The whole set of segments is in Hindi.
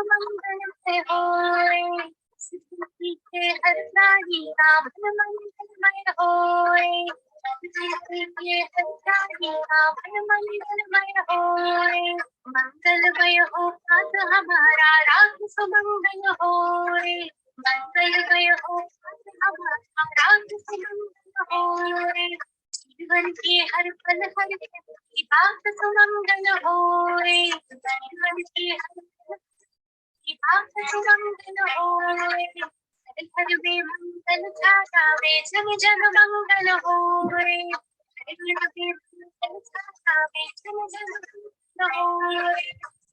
मंगलमय होए, सिद्धि के हरसाई नाम मंगलमय होए, सिद्धि के हरसाई नाम मंगलमय होए, मंगलमय हो पात हमारा राग सुमंगल होए, मंगलमय हो पात हमारा राग सुमंगल होए, जीवन के हर पल हर की बात सुमंगल होए, जीवन के हर पल की बात सुमंगल होए, हर घर में मंगल छावे जन जन मंगल होए, हर घर में मंगल छावे जन जन मंगल होए,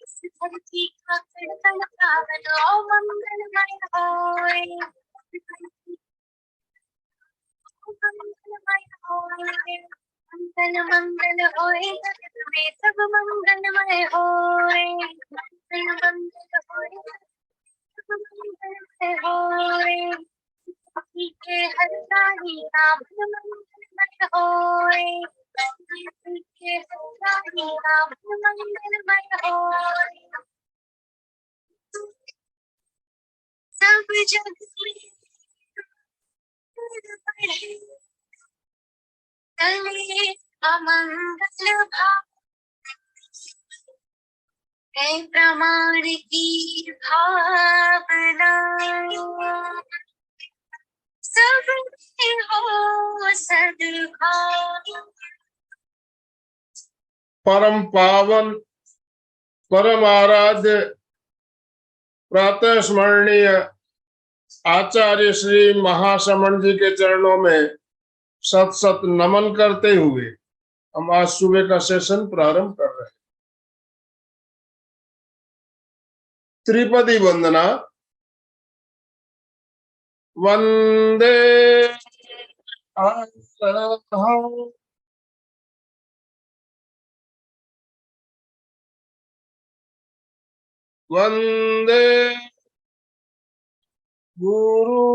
इस धरती का धड़कन पावन ओ मंगलमय होए, इस धरती का मंगलमय होए, मंगल मंगल होए जगत में सब मंगलमय होए, मंगल मंगल होए सब मंगलमय होए, सखी के हर राही नाम मंगलमय होए, सखी के हर राही नाम मंगलमय होए, सब जग में बढ़े चले अमंगल भाव, है प्रमाण की भावना, सब में हो सद्भाव। परम पावन परम आराध्य प्रातः स्मरणीय आचार्य श्री महाश्रमण जी के चरणों में सत सत नमन करते हुए हम आज सुबह का सेशन प्रारंभ कर रहे हैं। त्रिपदी वंदना। वंदे आसहं वंदे गुरु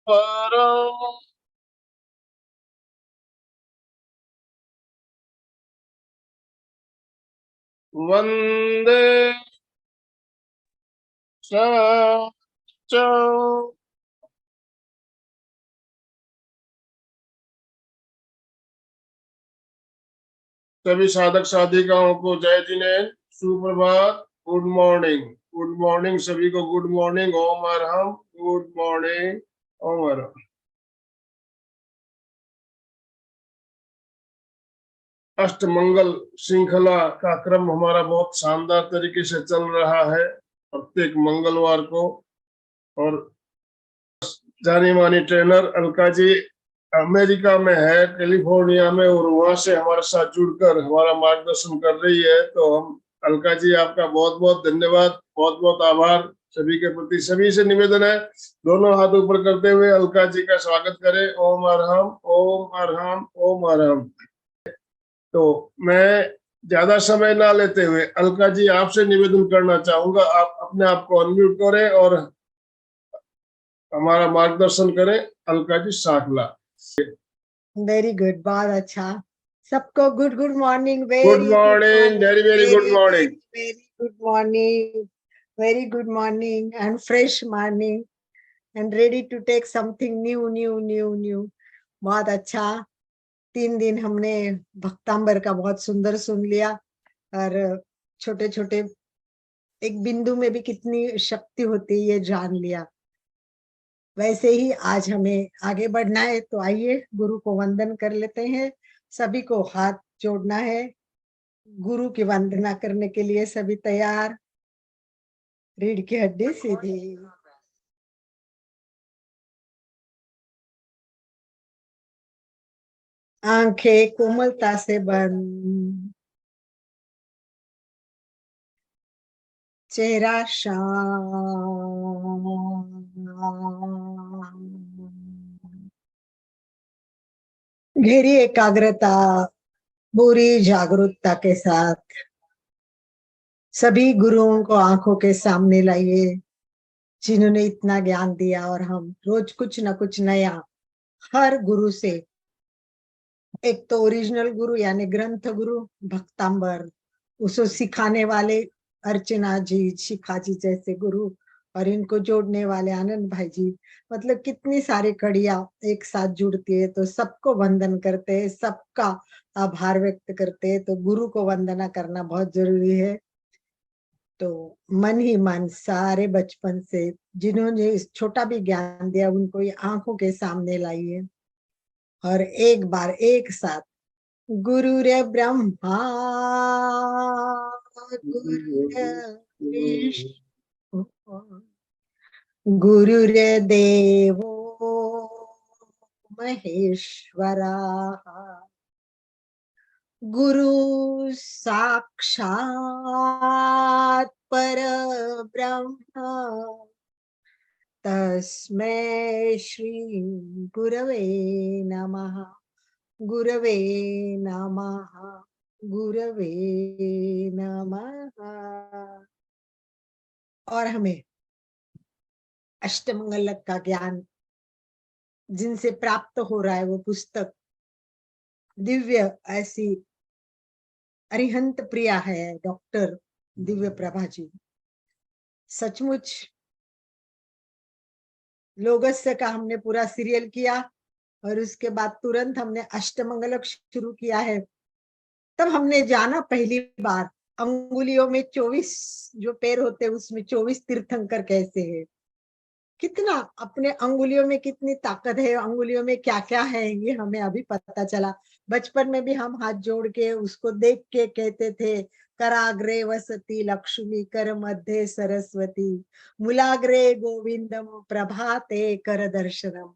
परम वंदे सच्चं सभी साधक साधिकाओं को जय जिनेन्द्र, सुप्रभात, गुड मॉर्निंग। गुड मॉर्निंग सभी को, गुड मॉर्निंग, ओम अरहम, गुड मॉर्निंग, ओम अरहम। अष्टमंगल श्रृंखला का क्रम हमारा बहुत शानदार तरीके से चल रहा है प्रत्येक मंगलवार को, और जानी मानी ट्रेनर अलका जी अमेरिका में है, कैलिफोर्निया में, और वहां से हमारे साथ जुड़कर हमारा मार्गदर्शन कर रही है। तो हम अलका जी आपका बहुत बहुत धन्यवाद, बहुत बहुत आभार सभी के प्रति। सभी से निवेदन है दोनों हाथ ऊपर करते हुए अलका जी का स्वागत करें। ओम अरहम, ओम अरहम, ओम अरहम। तो मैं ज्यादा समय ना लेते हुए अलका जी आपसे निवेदन करना चाहूंगा, आप अपने आप को अनम्यूट करें और हमारा मार्गदर्शन करें। अलका जी साकला। वेरी गुड, बहुत अच्छा। सबको good good morning, good morning, very very good morning, very good morning, very good morning and fresh morning and ready to take something new new new new. बहुत अच्छा। 3 दिन हमने भक्तांबर का बहुत सुंदर सुन लिया, और छोटे छोटे एक बिंदु में भी कितनी शक्ति होती है ये जान लिया। वैसे ही आज हमें आगे बढ़ना है, तो आइए गुरु को वंदन कर लेते हैं। सभी को हाथ जोड़ना है, गुरु की वंदना करने के लिए सभी तैयार। रीढ़ की हड्डी सीधी, आंखें कोमलता से बंद, चेहरा शांत, गहरी एकाग्रता, पूरी जागरूकता के साथ सभी गुरुओं को आंखों के सामने लाइए, जिन्होंने इतना ज्ञान दिया। और हम रोज कुछ ना कुछ नया हर गुरु से, एक तो ओरिजिनल गुरु यानी ग्रंथ गुरु भक्तांबर, उसे सिखाने वाले अर्चना जी, शिखा जी जैसे गुरु, और इनको जोड़ने वाले आनंद भाई जी, मतलब कितनी सारी कड़ियां एक साथ जुड़ती है। तो सबको वंदन करते हैं, सबका आभार व्यक्त करते हैं। तो गुरु को वंदना करना बहुत जरूरी है। तो मन ही मन सारे बचपन से जिन्होंने इस छोटा भी ज्ञान दिया उनको ये आंखों के सामने लाइए, और एक बार एक साथ गुरुरे ब्रह्मा गुरुर्विष्णु गुरुर्देवो महेश्वरा गुरु साक्षात् परब्रह्म तस्मै श्री गुरवे नमः गुरवे नमः गुरवे नमः। और हमें अष्टमंगलक का ज्ञान जिनसे प्राप्त हो रहा है, वो पुस्तक दिव्य ऐसी अरिहंत प्रिया है, डॉक्टर दिव्य प्रभा जी। सचमुच लोगस्य का हमने पूरा सीरियल किया, और उसके बाद तुरंत हमने अष्टमंगलक शुरू किया है। तब हमने जाना पहली बार अंगुलियों में 24 जो पैर होते हैं उसमें 24 तीर्थंकर कैसे है, कितना अपने अंगुलियों में कितनी ताकत है, अंगुलियों में क्या क्या है, ये हमें अभी पता चला। बचपन में भी हम हाथ जोड़ के उसको देख के कहते थे, कराग्रे वसती लक्ष्मी कर मध्य सरस्वती मूलाग्रे गोविंदम प्रभाते कर दर्शनम।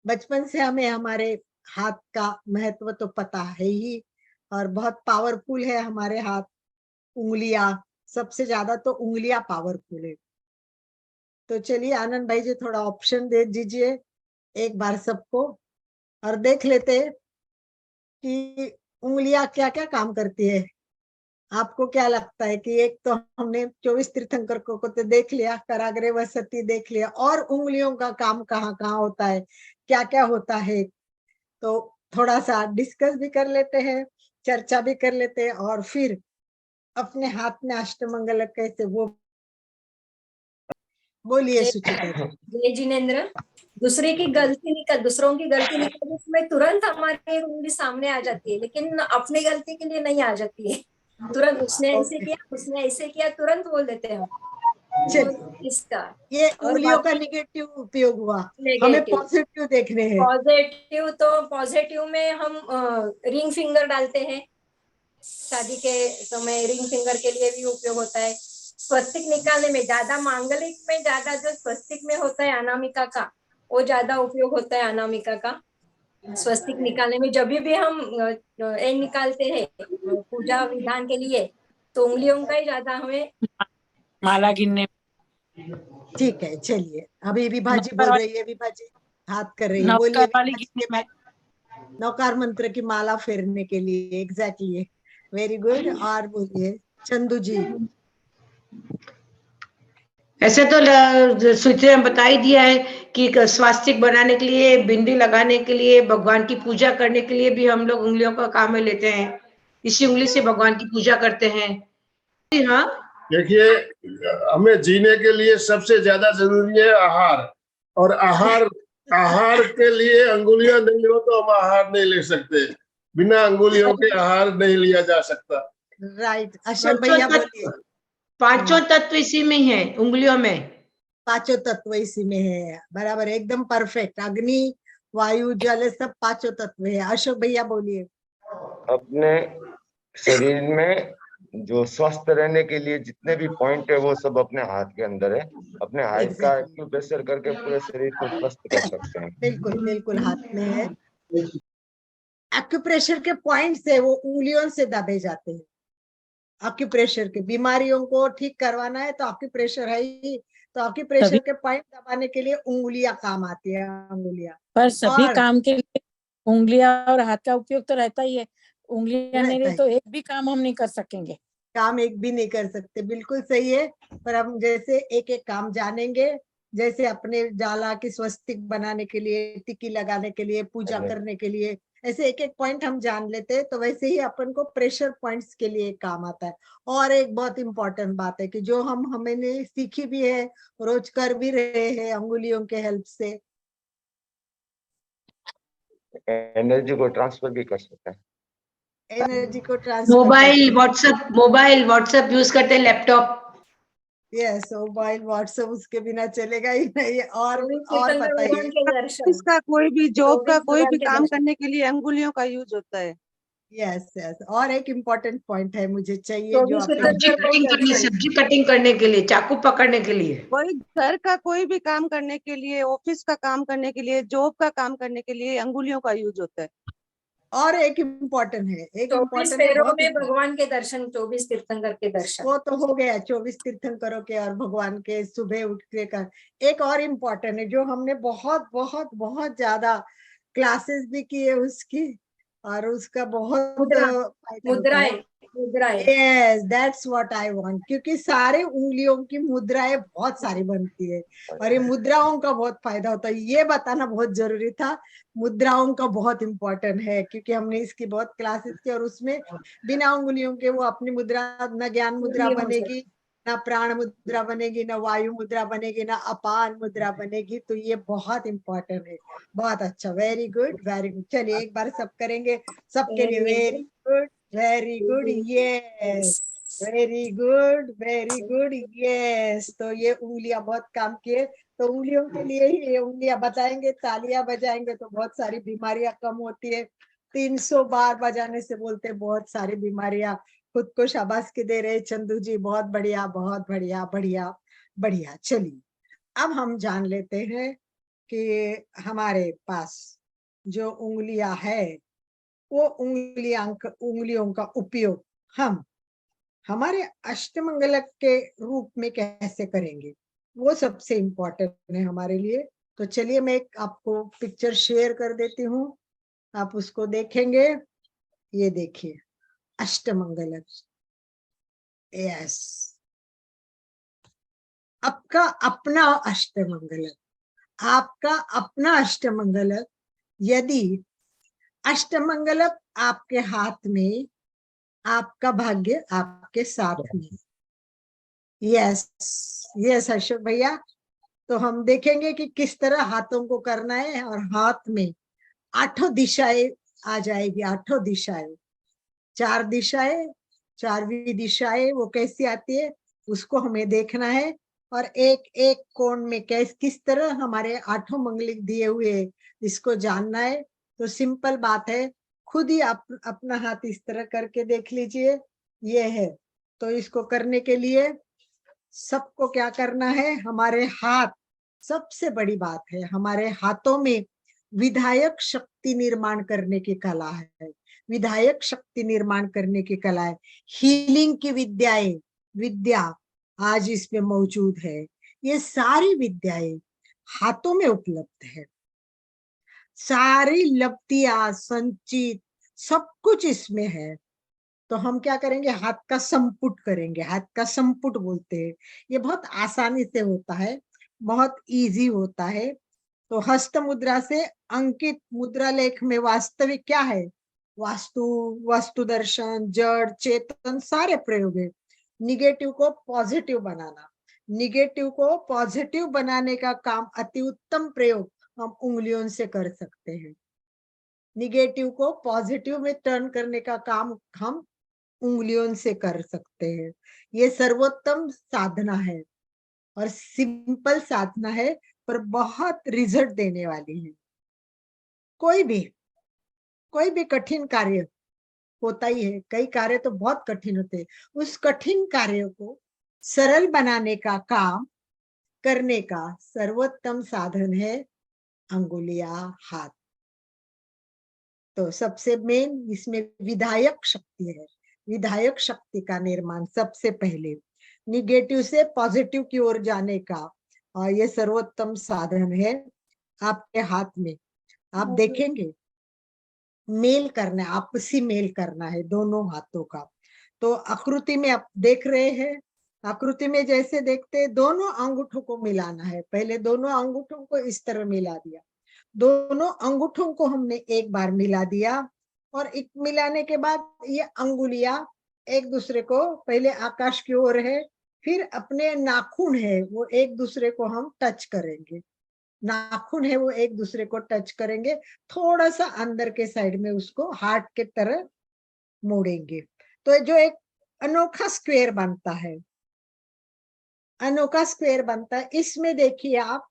बचपन से हमें हमारे हाथ का महत्व तो पता है ही, और बहुत पावरफुल है हमारे हाथ, उंगलियां, सबसे ज्यादा तो उंगलियां पावरफुल है। तो चलिए आनंद भाई जी थोड़ा ऑप्शन दे दीजिए एक बार सबको, और देख लेते हैं कि उंगलियां क्या क्या काम करती है। आपको क्या लगता है कि एक तो हमने 24 तीर्थंकर को तो देख लिया, कराग्रे वसती देख लिया, और उंगलियों का काम कहाँ कहाँ होता है, क्या क्या होता है, तो थोड़ा सा डिस्कस भी कर लेते हैं, चर्चा भी कर लेते हैं, और फिर अपने हाथ में अष्टमंगलक कैसे वो बोलिए सुचिता जी। जय जिनेन्द्र। दूसरों की गलती निकल उसमें तुरंत हमारी उंगली सामने आ जाती है, लेकिन अपनी गलती के लिए नहीं आ जाती है। तुरंत उसने ऐसे किया तुरंत बोल देते हैं हम। चलिए, इसका ये और उंगलियों का निगेटिव उपयोग हुआ, हमें पॉजिटिव देखने हैं। पॉजिटिव में हम रिंग फिंगर डालते हैं, शादी के समय रिंग फिंगर के लिए भी उपयोग होता है। स्वस्तिक निकालने में ज्यादा, मांगलिक में ज्यादा जो स्वस्तिक में होता है अनामिका का, वो ज्यादा उपयोग होता है अनामिका का। स्वस्तिक निकालने में जब भी हम निकालते हैं पूजा विधान के लिए, तो उंगलियों का ही ज्यादा हमें माला गिनने। ठीक है, चलिए अभी विभा जी बोल रही है, विभा जी हाथ कर रही है, नौकर बोलिए वाली विभा जी गिनने के में। बाद नौकार मंत्र की माला फेरने के लिए। Exactly, very good. और बोलिए चंदू जी। ऐसे तो सूत्र में बता ही दिया है कि स्वास्तिक बनाने के लिए, बिंदी लगाने के लिए, भगवान की पूजा करने के लिए भी हम लोग उंगलियों का काम में लेते हैं। इसी उंगली से भगवान की पूजा करते हैं। हाँ, देखिए, हमें जीने के लिए सबसे ज्यादा जरूरी है आहार, और आहार के लिए अंगुलियां नहीं हो तो हम आहार नहीं ले सकते। बिना अंगुलियों के आहार नहीं लिया जा सकता। राइट, अशोक भैया बोलिए। पांचों तत्व इसी में है, उंगलियों में। पांचों तत्व इसी में है, बराबर, एकदम परफेक्ट। अग्नि वायु जल सब पांचों तत्व है। अशोक भैया बोलिए। अपने शरीर में जो स्वस्थ रहने के लिए जितने भी पॉइंट है वो सब अपने हाथ के अंदर है। अपने हाथ का एक्यूप्रेशर करके पूरे शरीर को स्वस्थ कर सकते हैं। बिल्कुल बिल्कुल, हाथ में है। एक्यूप्रेशर के पॉइंट से वो उंगलियों से दबे जाते हैं। एक्यूप्रेशर के बीमारियों को ठीक करवाना है तो एक्यूप्रेशर है ही, तो एक्यूप्रेशर के पॉइंट दबाने के लिए उंगलियां काम आती है, अंगुलियां। पर सभी और काम के लिए उंगलियां और हाथ का उपयोग तो रहता ही है। उंगलियां नहीं रही तो एक भी काम हम नहीं कर सकेंगे। काम एक भी नहीं कर सकते, बिल्कुल सही है। पर हम जैसे एक एक काम जानेंगे, जैसे अपने जाला की स्वस्तिक बनाने के लिए, टिकी लगाने के लिए, पूजा अरे। करने के लिए, ऐसे एक एक पॉइंट हम जान लेते हैं, तो वैसे ही अपन को प्रेशर पॉइंट्स के लिए काम आता है। और एक बहुत इंपॉर्टेंट बात है कि जो हमने सीखी भी है, रोज कर भी रहे हैं अंगुलियों के हेल्प से, एनर्जी को ट्रांसफर भी कर सकते हैं। एनर्जी को ट्रांसफर करते मोबाइल व्हाट्सएप यूज करते हैं, लैपटॉप। यस, मोबाइल व्हाट्सएप उसके बिना चलेगा ही नहीं। और कीर्तन में बताइए। भगवान के दर्शन, इसका कोई भी जॉब का 24 कोई भगवान भी के काम दर्शन। करने के लिए अंगुलियों का यूज होता है। यस यस, और एक इम्पोर्टेंट पॉइंट है मुझे चाहिए जो 24 आप तीर्थंकर को सब्जी कटिंग करने के लिए, चाकू पकड़ने के लिए। कोई घर का कोई भी काम करने के लिए, ऑफिस का काम करने के लिए, जॉब का काम करने के लिए अंगुलियों का यूज होता है। और एक इम्पोर्टेंट है, एक 24 इम्पोर्टेंट है, पैरों बहुत में important। भगवान के दर्शन, 24 तीर्थंकर के दर्शन। वो तो हो गया 24 तीर्थंकरों के और भगवान के सुबह उठ के का। एक और इम्पोर्टेंट है जो हमने बहुत बहुत बहुत ज्यादा क्लासेस भी किए उसकी, और उसका बहुत मुद्रा, फायदा होता है। मुद्राएं। Yes, that's what I want, क्योंकि सारे उंगलियों की मुद्राएं बहुत सारी बनती है, और ये मुद्राओं का बहुत फायदा होता है। ये बताना बहुत जरूरी था, मुद्राओं का बहुत इंपॉर्टेंट है, क्योंकि हमने इसकी बहुत क्लासेस की, और उसमें बिना उंगलियों के वो अपनी मुद्रा, न ज्ञान मुद्रा बनेगी, ना प्राण मुद्रा बनेगी, ना वायु मुद्रा बनेगी, ना अपान मुद्रा बनेगी। तो ये बहुत इंपॉर्टेंट है। बहुत अच्छा, वेरी गुड वेरी गुड। चलिए एक बार सब करेंगे, सबके लिए very good very good, yes very good yes. तो ये उंगलियां बहुत काम किए, तो उंगलियों के लिए ही ये उंगलियां बताएंगे, तालियां बजाएंगे तो बहुत सारी बीमारियां कम होती है। 300 बार बजाने से बोलते बहुत सारी बीमारियां, खुद को शाबाश दे रहे चंदू जी, बहुत बढ़िया बहुत बढ़िया बढ़िया बढ़िया। चलिए अब हम जान लेते हैं कि हमारे पास जो उंगलियां है, वो उंगलियों का उपयोग हम हमारे अष्टमंगलक के रूप में कैसे करेंगे, वो सबसे इम्पोर्टेंट है हमारे लिए। तो चलिए मैं एक आपको पिक्चर शेयर कर देती हूँ, आप उसको देखेंगे। ये देखिए अष्टमंगलक, यस, आपका अपना अष्टमंगलक, आपका अपना अष्टमंगलक। यदि अष्टमंगलक आपके हाथ में, आपका भाग्य आपके साथ में। यस यस अशोक भैया, तो हम देखेंगे कि किस तरह हाथों को करना है, और हाथ में 8 दिशाएं आ जाएगी, 8 दिशाएं, 4 दिशाएं, 4वीं दिशाएं वो कैसी आती है उसको हमें देखना है, और एक एक कोण में किस तरह हमारे 8 मंगलिक दिए हुए, इसको जानना है। तो सिंपल बात है, खुद ही आप अपना हाथ इस तरह करके देख लीजिए, ये है। तो इसको करने के लिए सबको क्या करना है, हमारे हाथ, सबसे बड़ी बात है हमारे हाथों में विधायक शक्ति निर्माण करने की कला है, विधायक शक्ति निर्माण करने की कला है। हीलिंग की विद्या आज इसमें मौजूद है। ये सारी विद्याएं हाथों में उपलब्ध है, सारी लब्धियां संचित सब कुछ इसमें है। तो हम क्या करेंगे, हाथ का संपुट करेंगे, हाथ का संपुट बोलते हैं। ये बहुत आसानी से होता है, बहुत इजी होता है। तो हस्त मुद्रा से अंकित मुद्रा लेख में वास्तविक क्या है, वास्तु दर्शन, जड़ चेतन सारे प्रयोग है। निगेटिव को पॉजिटिव बनाना, निगेटिव को पॉजिटिव बनाने का काम, अति उत्तम प्रयोग हम उंगलियों से कर सकते हैं। निगेटिव को पॉजिटिव में टर्न करने का काम हम उंगलियों से कर सकते हैं। ये सर्वोत्तम साधना है, और सिंपल साधना है, पर बहुत रिजल्ट देने वाली है। कोई भी कठिन कार्य होता ही है, कई कार्य तो बहुत कठिन होते हैं, उस कठिन कार्य को सरल बनाने का काम करने का सर्वोत्तम साधन है अंगुलियां, हाथ। तो सबसे मेन इसमें विधायक शक्ति है, विधायक शक्ति का निर्माण सबसे पहले, निगेटिव से पॉजिटिव की ओर जाने का, और ये सर्वोत्तम साधन है आपके हाथ में। आप देखेंगे मेल करना है, आपसी मेल करना है दोनों हाथों का। तो आकृति में आप देख रहे हैं आकृति में जैसे देखते हैं, दोनों अंगूठों को मिलाना है। पहले दोनों अंगूठों को इस तरह मिला दिया, दोनों अंगूठों को हमने एक बार मिला दिया, और एक मिलाने के बाद ये अंगुलियां एक दूसरे को, पहले आकाश की ओर है, फिर अपने नाखून है वो एक दूसरे को हम टच करेंगे, नाखून है वो एक दूसरे को टच करेंगे, थोड़ा सा अंदर के साइड में उसको हार्ट के तरह मोड़ेंगे, तो जो एक अनोखा स्क्वायर बनता है, अनोखा स्क्वायर बनता है। इसमें देखिए आप,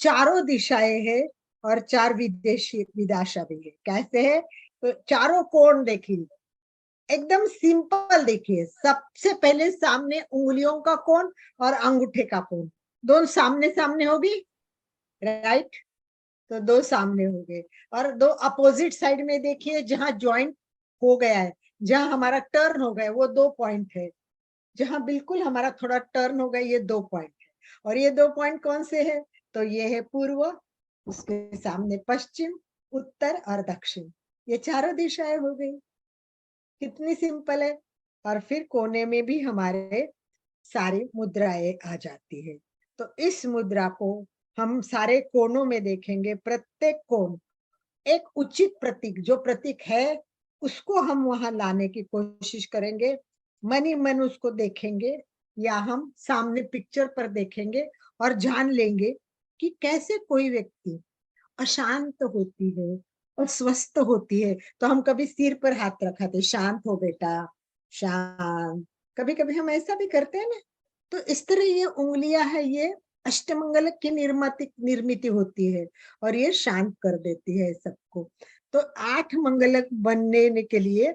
चारों दिशाएं हैं और चार विदेशी विदाशा भी है। कैसे है? तो चारों कोण देखिए, एकदम सिंपल देखिए। सबसे पहले सामने उंगलियों का कोण और अंगूठे का कोण, दोनों सामने सामने होगी, राइट? तो दो सामने हो गए, और दो अपोजिट साइड में देखिए, जहां ज्वाइंट हो गया है, जहां हमारा टर्न हो गया, वो 2 पॉइंट है, जहां बिल्कुल हमारा थोड़ा टर्न हो गया, ये 2 पॉइंट है। और ये 2 पॉइंट कौन से हैं? तो ये है पूर्व, उसके सामने पश्चिम, उत्तर और दक्षिण, ये चारों दिशाएं हो गई। कितनी सिंपल है। और फिर कोने में भी हमारे सारी मुद्राएं आ जाती है। तो इस मुद्रा को हम सारे कोनों में देखेंगे, प्रत्येक कोण एक उचित प्रतीक, जो प्रतीक है उसको हम वहां लाने की कोशिश करेंगे, मन ही मन उसको देखेंगे, या हम सामने पिक्चर पर देखेंगे और जान लेंगे कि कैसे कोई व्यक्ति अशांत होती है और स्वस्थ होती है। तो हम कभी सिर पर हाथ रखाते, शांत हो बेटा, शांत, कभी कभी हम ऐसा भी करते हैं ना। तो इस तरह ये उंगलियां है, ये अष्टमंगल की निर्मित होती है, और ये शांत कर देती है सबको। तो 8 मंगलक बनने के लिए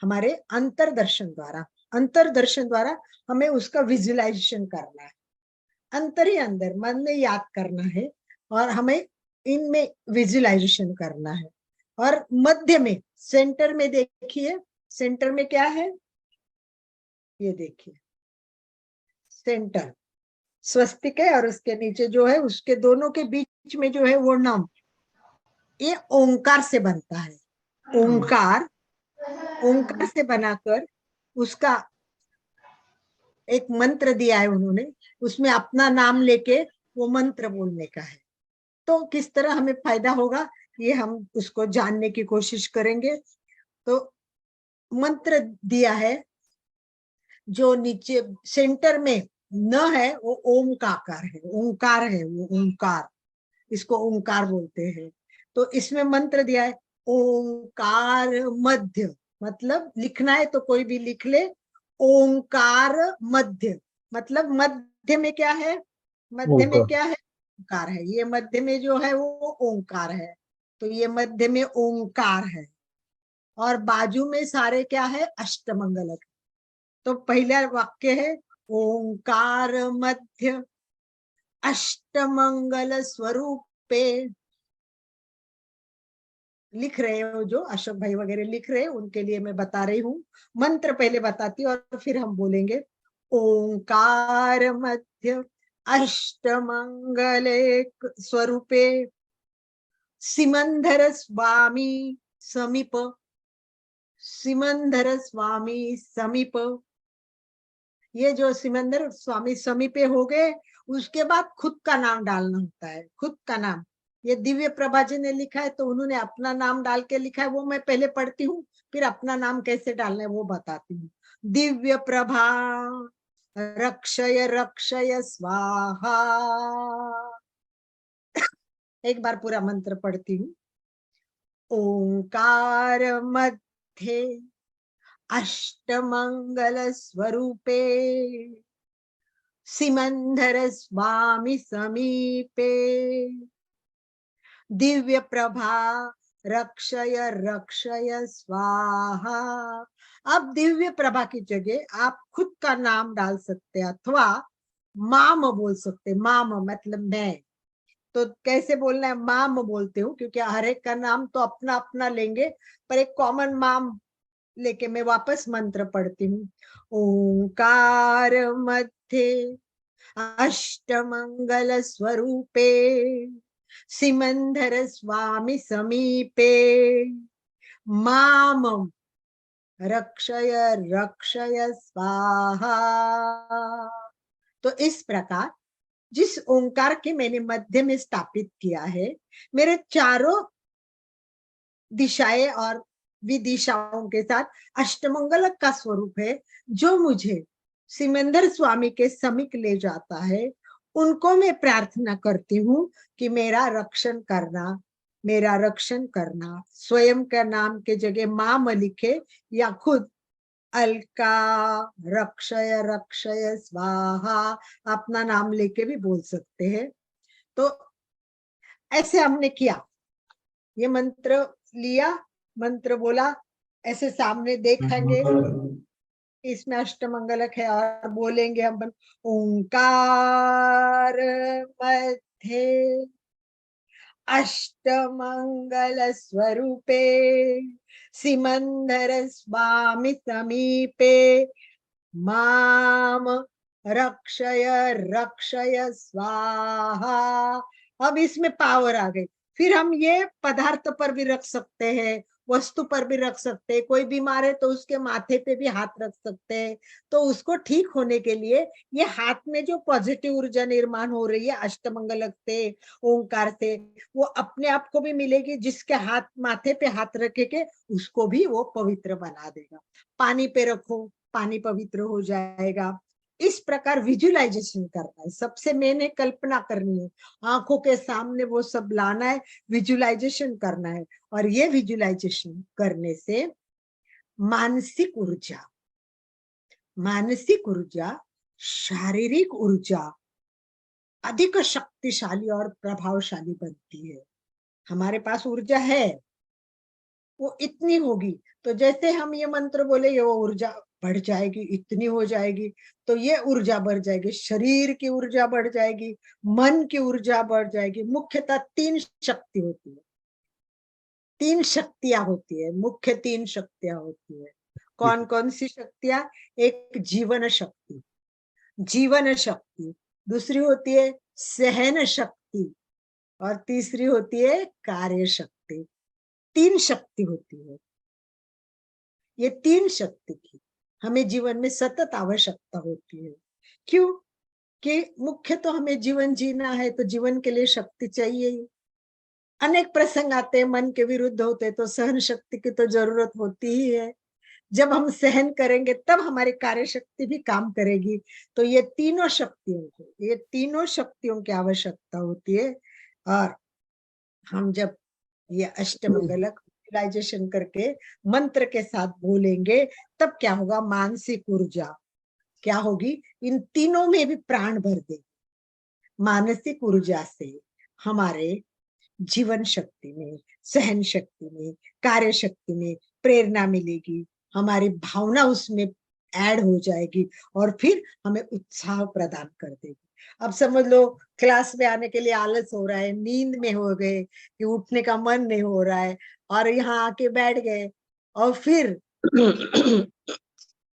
हमारे अंतरदर्शन द्वारा हमें उसका विजुअलाइजेशन करना है, अंतर ही अंदर मन में याद करना है, और हमें इनमें विजुअलाइजेशन करना है। और मध्य में, सेंटर में देखिए, सेंटर में क्या है? ये देखिए, सेंटर स्वस्तिक है, और उसके नीचे जो है, उसके दोनों के बीच में जो है वो नाम, ये ओंकार से बनता है। ओंकार, ओंकार से बनाकर उसका एक मंत्र दिया है उन्होंने, उसमें अपना नाम लेके वो मंत्र बोलने का है। तो किस तरह हमें फायदा होगा, ये हम उसको जानने की कोशिश करेंगे। तो मंत्र दिया है, जो नीचे सेंटर में न है वो ओम का आकार है, ओंकार है वो, ओंकार, इसको ओंकार बोलते हैं। तो इसमें मंत्र दिया है ओंकार मध्य, मतलब लिखना है तो कोई भी लिख ले, ओंकार मध्य, मतलब मध्य में क्या है? मध्य में क्या है? ओंकार है। ये मध्य में जो है वो ओंकार है, तो ये मध्य में ओंकार है, और बाजू में सारे क्या है? अष्टमंगलक। तो पहला वाक्य है ओंकार मध्य अष्टमंगल स्वरूपे। लिख रहे हो जो अशोक भाई वगैरह लिख रहे हैं, उनके लिए मैं बता रही हूँ। मंत्र पहले बताती हूँ और फिर हम बोलेंगे। ओंकार मध्य अष्टमंगले स्वरूपे सिमंदर स्वामी समीप, सिमंदर स्वामी समीप। ये जो सिमंदर स्वामी समीपे हो गए, उसके बाद खुद का नाम डालना होता है, खुद का नाम। ये दिव्य प्रभा जी ने लिखा है, तो उन्होंने अपना नाम डाल के लिखा है, वो मैं पहले पढ़ती हूँ, फिर अपना नाम कैसे डालना है वो बताती हूँ। दिव्य प्रभा रक्षय रक्षय स्वाहा। एक बार पूरा मंत्र पढ़ती हूँ। ओंकार मध्य अष्टमंगल स्वरूपे सिमंदर स्वामी समीपे दिव्य प्रभा रक्षय रक्षय स्वाहा। अब दिव्य प्रभा की जगह आप खुद का नाम डाल सकते हैं, अथवा माम बोल सकते। माम मतलब मैं। तो कैसे बोलना है? माम बोलते हूँ, क्योंकि हर एक का नाम तो अपना अपना लेंगे, पर एक कॉमन माम लेके मैं वापस मंत्र पढ़ती हूँ। ओंकार मध्य अष्टमंगल स्वरूपे सिमंदर स्वामी समीपे माम रक्षय रक्षय स्वाहा। तो इस प्रकार जिस ओंकार के मैंने मध्य में स्थापित किया है, मेरे चारों दिशाएं और विदिशाओं के साथ अष्टमंगल का स्वरूप है, जो मुझे सिमंदर स्वामी के समीप ले जाता है। उनको मैं प्रार्थना करती हूँ कि मेरा रक्षण करना, मेरा रक्षण करना। स्वयं का नाम के जगह माँ म लिखे या खुद अलका रक्षय रक्षय स्वाहा अपना नाम लेके भी बोल सकते हैं। तो ऐसे हमने किया, ये मंत्र लिया, मंत्र बोला, ऐसे सामने देखेंगे, इसमें अष्टमंगलक है और बोलेंगे हम ओंकार मध्य अष्टमंगल स्वरूपे सिमंदर स्वामी समीपे माम रक्षय रक्षय स्वाहा। अब इसमें पावर आ गई। फिर हम ये पदार्थ पर भी रख सकते हैं, वस्तु पर भी रख सकते हैं। कोई बीमार है तो उसके माथे पे भी हाथ रख सकते हैं। तो उसको ठीक होने के लिए ये हाथ में जो पॉजिटिव ऊर्जा निर्माण हो रही है अष्टमंगलक से, ओंकार से, वो अपने आप को भी मिलेगी। जिसके हाथ माथे पे हाथ रखेंगे उसको भी वो पवित्र बना देगा। पानी पे रखो, पानी पवित्र हो जाएगा। इस प्रकार विजुअलाइजेशन करना है। सबसे मैंने कल्पना करनी है, आंखों के सामने वो सब लाना है, विजुअलाइजेशन करना है। और ये विजुअलाइजेशन करने से मानसिक ऊर्जा शारीरिक ऊर्जा अधिक शक्तिशाली और प्रभावशाली बनती है। हमारे पास ऊर्जा है, वो इतनी होगी, तो जैसे हम ये मंत्र बोले ये वो ऊर्जा बढ़ जाएगी, इतनी हो जाएगी। तो ये ऊर्जा बढ़ जाएगी, शरीर की ऊर्जा बढ़ जाएगी, मन की ऊर्जा बढ़ जाएगी। मुख्यतः 3 शक्ति होती है, 3 शक्तियां होती है, मुख्य 3 शक्तियां होती है। कौन कौन सी शक्तियां? एक जीवन शक्ति, दूसरी होती है सहन शक्ति, और तीसरी होती है कार्य शक्ति। 3 शक्ति होती है। ये 3 शक्ति की हमें जीवन में सतत आवश्यकता होती है। क्यों? कि मुख्य तो हमें जीवन जीना है, तो जीवन के लिए शक्ति चाहिए ही। अनेक प्रसंग आते हैं मन के विरुद्ध होते, तो सहन शक्ति की तो जरूरत होती ही है। जब हम सहन करेंगे तब हमारी कार्य शक्ति भी काम करेगी। तो ये तीनों शक्तियों की आवश्यकता होती है। और हम जब ये अष्टमंगलक विजुअलाइजेशन करके मंत्र के साथ बोलेंगे, तब क्या होगा? मानसिक ऊर्जा क्या होगी? इन तीनों में भी प्राण भर देगी। मानसिक ऊर्जा से हमारे जीवन शक्ति में, सहन शक्ति में, कार्य शक्ति में प्रेरणा मिलेगी। हमारी भावना उसमें ऐड हो जाएगी और फिर हमें उत्साह प्रदान कर देगी। अब समझ लो क्लास में आने के लिए आलस हो रहा है, नींद में हो गए कि उठने का मन नहीं हो रहा है, और यहाँ आके बैठ गए, और फिर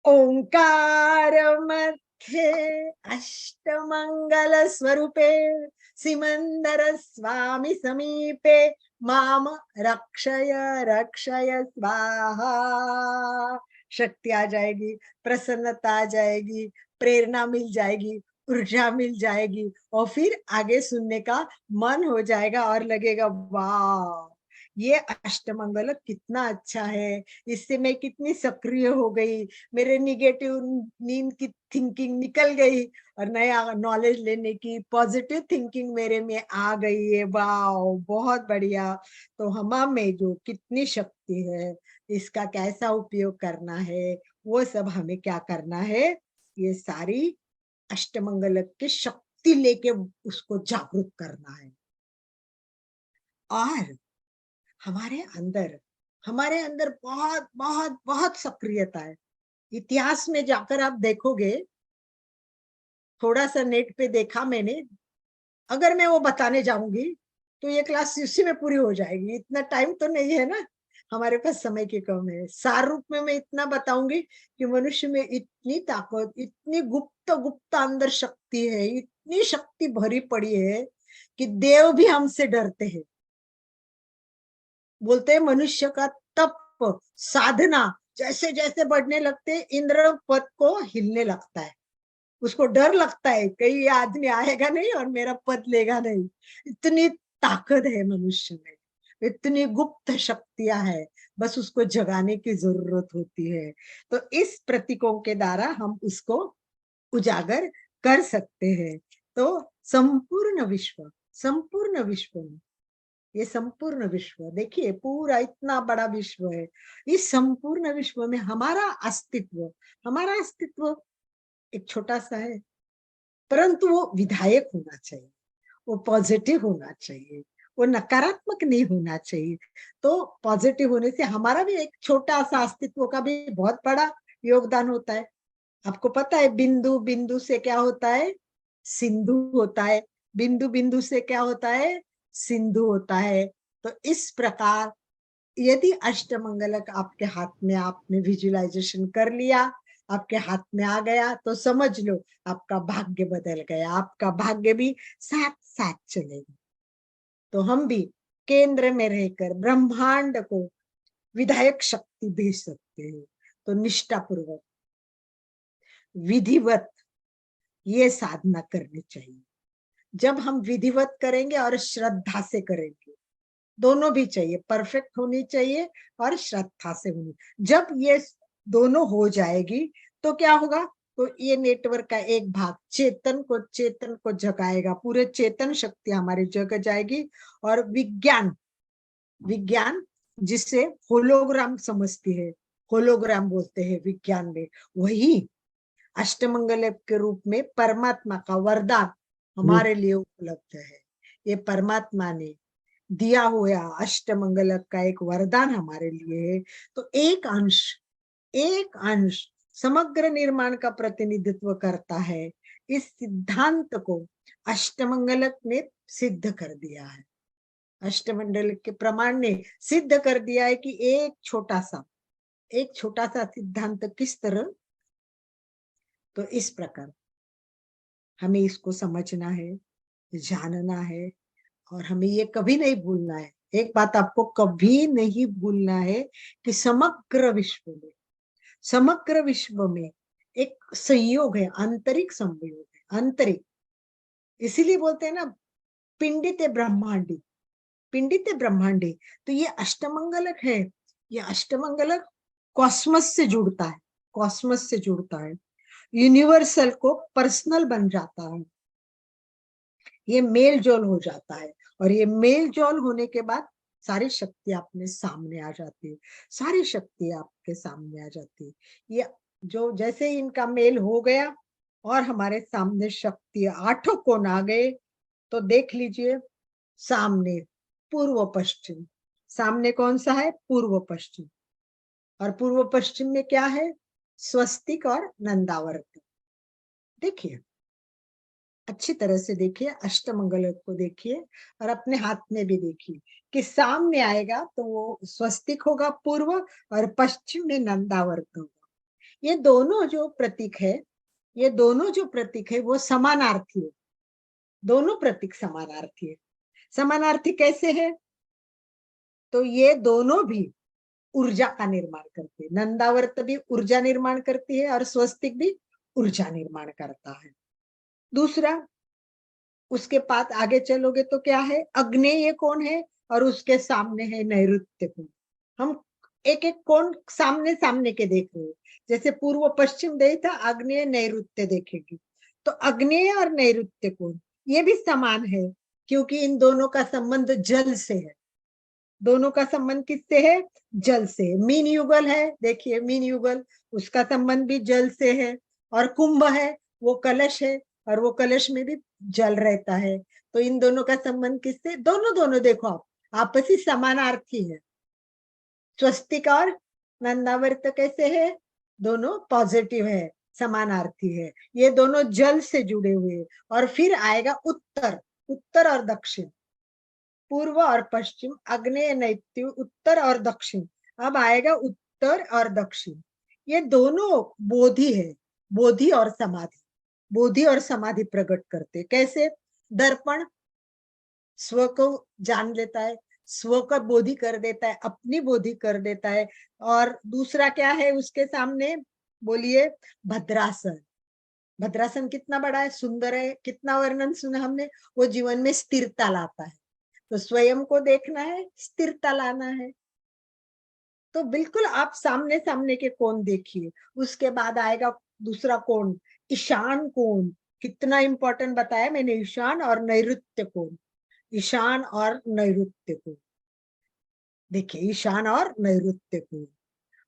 ओंकार मध्य अष्टमंगल स्वरूपे सिमंदर स्वामी समीपे माम रक्षय रक्षय स्वाहा। शक्ति आ जाएगी, प्रसन्नता आ जाएगी, प्रेरणा मिल जाएगी, ऊर्जा मिल जाएगी, और फिर आगे सुनने का मन हो जाएगा और लगेगा वाह, ये अष्टमंगल कितना अच्छा है, इससे मैं कितनी सक्रिय हो गई, मेरे निगेटिव नींद की थिंकिंग निकल गई और नया नॉलेज लेने की पॉजिटिव थिंकिंग मेरे में आ गई है। वाह, बहुत बढ़िया। तो हम में जो कितनी शक्ति है, इसका कैसा उपयोग करना है, वो सब हमें क्या करना है? ये सारी अष्टमंगल की शक्ति लेके उसको जागरूक करना है। और हमारे अंदर बहुत बहुत बहुत सक्रियता है। इतिहास में जाकर आप देखोगे, थोड़ा सा नेट पे देखा मैंने, अगर मैं वो बताने जाऊंगी तो ये क्लास इसी में पूरी हो जाएगी। इतना टाइम तो नहीं है ना, हमारे पास समय की कम है। सार रूप में मैं इतना बताऊंगी कि मनुष्य में इतनी ताकत, इतनी गुप्त गुप्त अंदर शक्ति है, इतनी शक्ति भरी पड़ी है कि देव भी हमसे डरते हैं। बोलते हैं मनुष्य का तप, साधना जैसे जैसे बढ़ने लगते इंद्र पद को हिलने लगता है, उसको डर लगता है कहीं ये आदमी आएगा नहीं और मेरा पद लेगा नहीं। इतनी ताकत है मनुष्य में, इतनी गुप्त शक्तियां है, बस उसको जगाने की जरूरत होती है। तो इस प्रतीकों के द्वारा हम उसको उजागर कर सकते हैं। तो संपूर्ण विश्व में ये संपूर्ण विश्व देखिए, पूरा इतना बड़ा विश्व है, इस संपूर्ण विश्व में हमारा अस्तित्व एक छोटा सा है, परंतु वो विधायक होना चाहिए, वो पॉजिटिव होना चाहिए, वो नकारात्मक नहीं होना चाहिए। तो पॉजिटिव होने से हमारा भी एक छोटा सा अस्तित्व का भी बहुत बड़ा योगदान होता है। आपको पता है बिंदु बिंदु से क्या होता है, सिंधु होता है, बिंदु बिंदु से क्या होता है, सिंधु होता है। तो इस प्रकार यदि अष्टमंगलक आपके हाथ में, आपने विजुअलाइजेशन कर लिया, आपके हाथ में आ गया, तो समझ लो आपका भाग्य बदल गया, आपका भाग्य भी साथ साथ चलेगा। तो हम भी केंद्र में रहकर ब्रह्मांड को विधायक शक्ति भेज सकते हैं। तो निष्ठापूर्वक विधिवत ये साधना करनी चाहिए। जब हम विधिवत करेंगे और श्रद्धा से करेंगे, दोनों भी चाहिए, परफेक्ट होनी चाहिए और श्रद्धा से होनी। जब ये दोनों हो जाएगी तो क्या होगा, तो ये नेटवर्क का एक भाग चेतन को जगाएगा, पूरे चेतन शक्ति हमारी जग जाएगी। और विज्ञान जिसे होलोग्राम समझती है, होलोग्राम बोलते हैं विज्ञान में, वही अष्टमंगल के रूप में परमात्मा का वरदान हमारे लिए उपलब्ध है। ये परमात्मा ने दिया हुआ अष्टमंगलक का एक वरदान हमारे लिए है। तो एक अंश समग्र निर्माण का प्रतिनिधित्व करता है। इस सिद्धांत को अष्टमंगलक ने सिद्ध कर दिया है, अष्टमंगल के प्रमाण ने सिद्ध कर दिया है कि एक छोटा सा सिद्धांत किस तरह। तो इस प्रकार हमें इसको समझना है, जानना है, और हमें ये कभी नहीं भूलना है। एक बात आपको कभी नहीं भूलना है कि समग्र विश्व में एक संयोग है, आंतरिक संयोग है, आंतरिक। इसीलिए बोलते हैं ना पिंडित ब्रह्मांडी। तो ये अष्टमंगलक है, ये अष्टमंगलक कॉस्मस से जुड़ता है, यूनिवर्सल को पर्सनल बन जाता है, ये मेल जोल हो जाता है। और ये मेल जोल होने के बाद सारी शक्ति अपने सामने आ जाती है, सारी शक्ति आपके सामने आ जाती है। ये जो जैसे इनका मेल हो गया और हमारे सामने शक्ति आठों कोण आ गए, तो देख लीजिए सामने पूर्व पश्चिम, सामने कौन सा है, पूर्व पश्चिम। और पूर्व पश्चिम में क्या है, स्वस्तिक और नंदावर्त। देखिए अच्छी तरह से देखिए, अष्टमंगल को देखिए और अपने हाथ में भी देखिए कि सामने आएगा तो वो स्वस्तिक होगा पूर्व, और पश्चिम में नंदावर्त होगा। ये दोनों जो प्रतीक है वो समानार्थी है, दोनों प्रतीक समानार्थी है। समानार्थी कैसे है, तो ये दोनों भी ऊर्जा का निर्माण करते हैं, नंदावर्त भी ऊर्जा निर्माण करती है और स्वस्तिक भी ऊर्जा निर्माण करता है। दूसरा, उसके बाद आगे चलोगे तो क्या है, अग्नेय कोण है और उसके सामने है नैऋत्य कोण। हम एक एक कोण सामने सामने के देख रहे हैं, जैसे पूर्व पश्चिम देखा, अग्नेय नैऋत्य देखेगी। तो अग्नेय और नैऋत्य कोण ये भी समान है, क्योंकि इन दोनों का संबंध जल से है। दोनों का संबंध किससे है, जल से है। मीन युगल है, देखिए मीन युगल, उसका संबंध भी जल से है। और कुंभ है, वो कलश है, और वो कलश में भी जल रहता है। तो इन दोनों का संबंध किससे, दोनों देखो आप आपसी समानार्थी है। स्वस्तिक और नंदावर्त कैसे है, दोनों पॉजिटिव है, समानार्थी है। ये दोनों जल से जुड़े हुए। और फिर आएगा उत्तर और दक्षिण, पूर्व और पश्चिम, अग्नेय नैऋत्य, उत्तर और दक्षिण। अब आएगा उत्तर और दक्षिण, ये दोनों बोधि है, बोधि और समाधि प्रकट करते। कैसे, दर्पण स्व को जान लेता है, स्व का बोधि कर देता है, अपनी बोधि कर देता है। और दूसरा क्या है उसके सामने, बोलिए, भद्रासन। भद्रासन कितना बड़ा है, सुंदर है, कितना वर्णन सुना हमने, वो जीवन में स्थिरता लाता है। तो स्वयं को देखना है, स्थिरता लाना है। तो बिल्कुल आप सामने सामने के कोण देखिए। उसके बाद आएगा दूसरा कोण, ईशान कोण। कितना इंपॉर्टेंट बताया मैंने, ईशान और नैऋत्य कोण। ईशान और नैऋत्य कोण देखिए, ईशान और नैऋत्य कोण।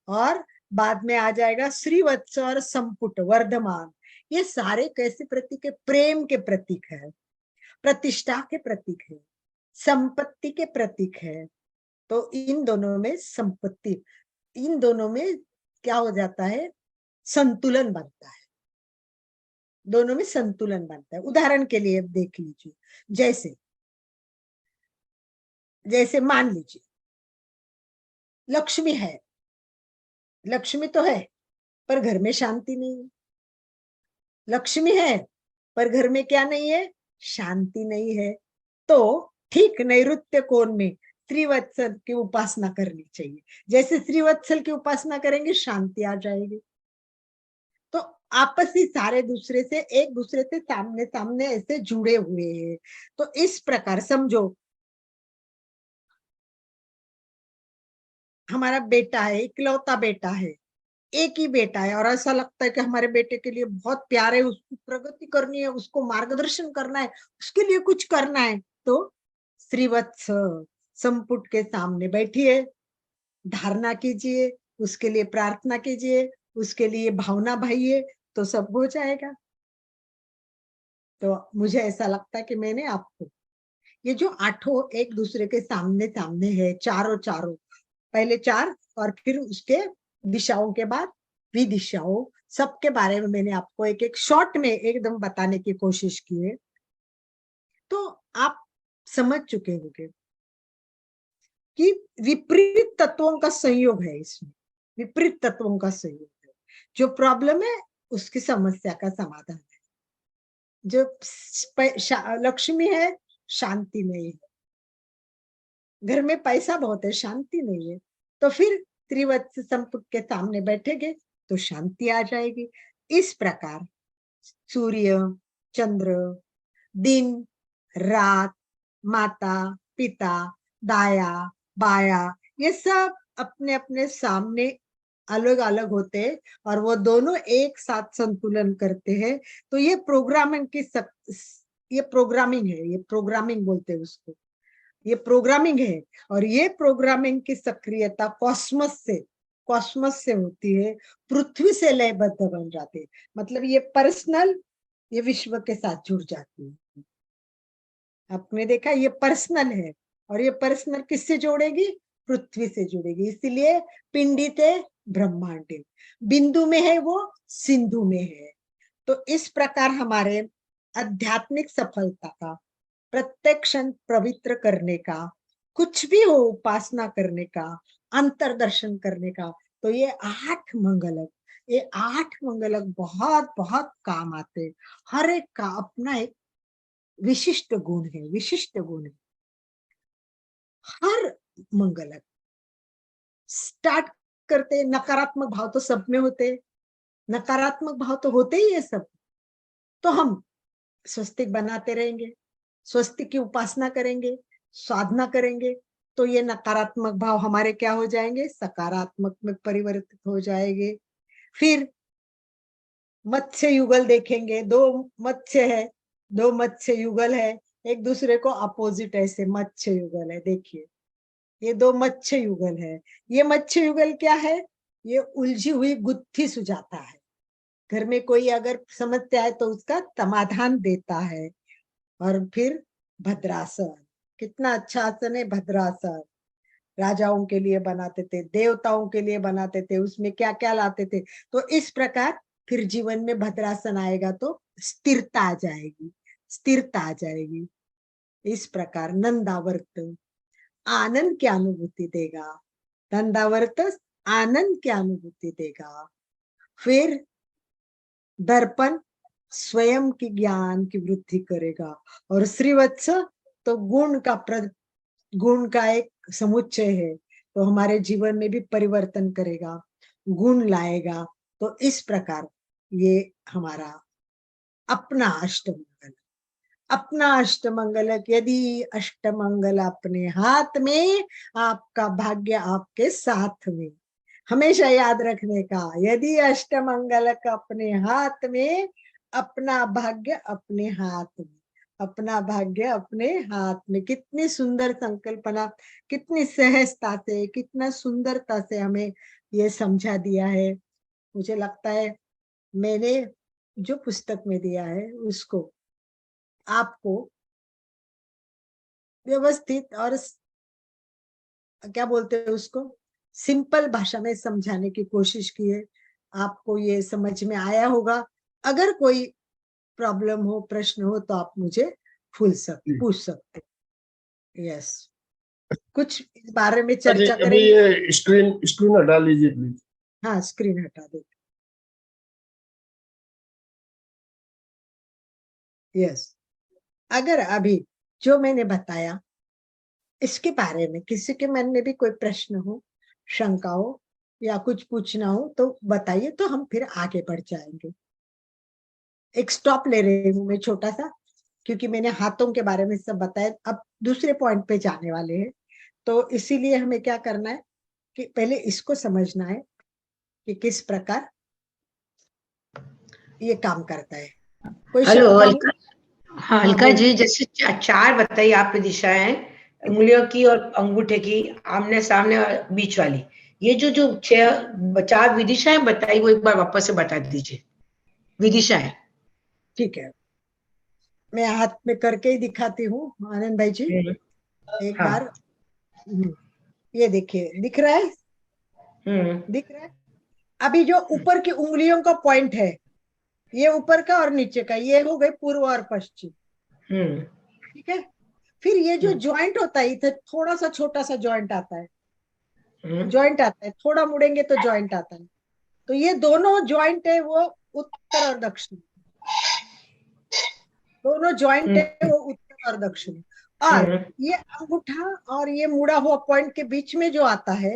और बाद में आ जाएगा श्रीवत्स और संपुट, वर्धमान। ये सारे कैसे प्रतीक है, प्रेम के प्रतीक है, प्रतिष्ठा के प्रतीक है, संपत्ति के प्रतीक है। तो इन दोनों में संपत्ति, इन दोनों में क्या हो जाता है, संतुलन बनता है। दोनों में संतुलन बनता है। उदाहरण के लिए देख लीजिए, जैसे जैसे मान लीजिए लक्ष्मी है, लक्ष्मी तो है पर घर में शांति नहीं है। लक्ष्मी है पर घर में क्या नहीं है, शांति नहीं है। तो ठीक नैऋत्य कोण में श्रीवत्सल की उपासना करनी चाहिए। जैसे श्रीवत्सल की उपासना करेंगे शांति आ जाएगी। तो आपसी सारे दूसरे से, एक दूसरे से सामने सामने ऐसे जुड़े हुए हैं। तो इस प्रकार समझो, हमारा बेटा है, इकलौता बेटा है, एक ही बेटा है, और ऐसा लगता है कि हमारे बेटे के लिए बहुत प्यार है, उसकी प्रगति करनी है, उसको मार्गदर्शन करना है, उसके लिए कुछ करना है। तो श्रीवत्स संपुट के सामने बैठिए, धारणा कीजिए, उसके लिए प्रार्थना कीजिए, उसके लिए भावना भाइये, तो सब हो जाएगा। तो मुझे ऐसा लगता है कि मैंने आपको ये जो आठों एक दूसरे के सामने सामने है, चारों चारों, पहले चार और फिर उसके दिशाओं के बाद विदिशाओं, सबके बारे में मैंने आपको एक एक शॉर्ट में एकदम बताने की कोशिश की है। तो आप समझ चुके होंगे कि विपरीत तत्वों का संयोग है इसमें, विपरीत तत्वों का संयोग है। जो प्रॉब्लम है उसकी समस्या का समाधान है। जो लक्ष्मी है, शांति नहीं है, घर में पैसा बहुत है, शांति नहीं है, तो फिर त्रिवत्स संपुट के सामने बैठेंगे तो शांति आ जाएगी। इस प्रकार सूर्य, चंद्र, दिन, रात, माता, पिता, दाया, बाया, ये सब अपने अपने सामने अलग अलग होते हैं और वो दोनों एक साथ संतुलन करते हैं। तो ये प्रोग्रामिंग की ये प्रोग्रामिंग है, ये प्रोग्रामिंग बोलते हैं उसको, ये प्रोग्रामिंग है। और ये प्रोग्रामिंग की सक्रियता कॉस्मस से होती है, पृथ्वी से लयबद्ध बन जाती है। मतलब ये पर्सनल, ये विश्व के साथ जुड़ जाती है। आपने देखा, ये पर्सनल है और ये पर्सनल किससे जोड़ेगी, पृथ्वी से जुड़ेगी। इसलिए पिंडिते ब्रह्मांडे, बिंदु में है वो, सिंधु में है। तो इस प्रकार हमारे आध्यात्मिक सफलता का, प्रत्येक क्षण पवित्र करने का, कुछ भी हो उपासना करने का, अंतरदर्शन करने का, तो ये 8 मंगलक, ये 8 मंगलक बहुत बहुत काम आते। हर एक का अपना एक विशिष्ट गुण है, विशिष्ट गुण है हर मंगलक। स्टार्ट करते, नकारात्मक भाव तो सब में होते, नकारात्मक भाव तो होते ही है सब। तो हम स्वस्तिक बनाते रहेंगे, स्वस्तिक की उपासना करेंगे, साधना करेंगे, तो ये नकारात्मक भाव हमारे क्या हो जाएंगे, सकारात्मक में परिवर्तित हो जाएंगे। फिर मत्स्य युगल देखेंगे, 2 मत्स्य है, 2 मत्स्य युगल है, एक दूसरे को अपोजिट ऐसे मत्स्य युगल है। देखिए ये 2 मत्स्य युगल है। ये मत्स्य युगल क्या है, ये उलझी हुई गुत्थी सुझाता है। घर में कोई अगर समस्या है तो उसका समाधान देता है। और फिर भद्रासन, कितना अच्छा आसन है भद्रासन। राजाओं के लिए बनाते थे, देवताओं के लिए बनाते थे, उसमें क्या क्या लाते थे। तो इस प्रकार फिर जीवन में भद्रासन आएगा तो स्थिरता आ जाएगी, स्थिरता आ जाएगी। इस प्रकार नंदावर्त आनंद की अनुभूति देगा, नंदावर्त आनंद की अनुभूति देगा। फिर दर्पण स्वयं की ज्ञान की वृद्धि करेगा। और श्रीवत्स तो गुण का एक समुच्चय है, तो हमारे जीवन में भी परिवर्तन करेगा, गुण लाएगा। तो इस प्रकार ये हमारा अपना अष्टमंगल, अपना अष्टमंगल। यदि अष्टमंगल अपने हाथ में, आपका भाग्य आपके साथ में। हमेशा याद रखने का, यदि अष्टमंगल का अपने हाथ में, अपना भाग्य अपने हाथ में, अपना भाग्य अपने हाथ में। कितनी सुंदर संकल्पना, कितनी सहजता से, कितना सुंदरता से हमें ये समझा दिया है। मुझे लगता है मैंने जो पुस्तक में दिया है उसको आपको व्यवस्थित और क्या बोलते हैं उसको, सिंपल भाषा में समझाने की कोशिश की है। आपको ये समझ में आया होगा। अगर कोई प्रॉब्लम हो, प्रश्न हो, तो आप मुझे पूछ सकते। यस, कुछ इस बारे में चर्चा अभी करेंगे। ये स्क्रीन हटा लीजिए प्लीज। हाँ, स्क्रीन हटा दो। यस, अगर अभी जो मैंने बताया इसके बारे में किसी के मन में भी कोई प्रश्न हो, शंका हो या कुछ पूछना हो तो बताइए, तो हम फिर आगे बढ़ जाएंगे। एक स्टॉप ले रही हूँ मैं छोटा सा, क्योंकि मैंने हाथों के बारे में सब बताया। अब दूसरे पॉइंट पे जाने वाले हैं, तो इसीलिए हमें क्या करना है कि पहले इसको समझना है कि किस प्रकार ये काम करता है। कोई हेलो शंका हो? अलका। हाँ हाँ, अलका बोलिए। जी, जैसे चार बताइए आपने दिशाएं, उंगलियों की और अंगूठे की, आमने सामने और बीच वाली। ये जो जो चार विदिशाएं बताई, वो एक बार वापस से बता दीजिए विदिशाएं। ठीक है, मैं हाथ में करके ही दिखाती हूँ आनंद भाई जी। एक हाँ। बार ये देखिए, दिख रहा है? हम्म। दिख रहा है? अभी जो ऊपर की उंगलियों का पॉइंट है, ये ऊपर का और नीचे का, ये हो गए पूर्व और पश्चिम। हम्म। ठीक है। फिर ये जो जॉइंट होता है, इधर थोड़ा सा छोटा सा जॉइंट आता है, जॉइंट आता है, थोड़ा मुड़ेंगे तो जॉइंट आता है। तो ये दोनों जॉइंट है वो उत्तर और दक्षिण, दोनों जॉइंट है वो उत्तर और दक्षिण। और ये अंगूठा और ये मुड़ा हुआ पॉइंट के बीच में जो आता है,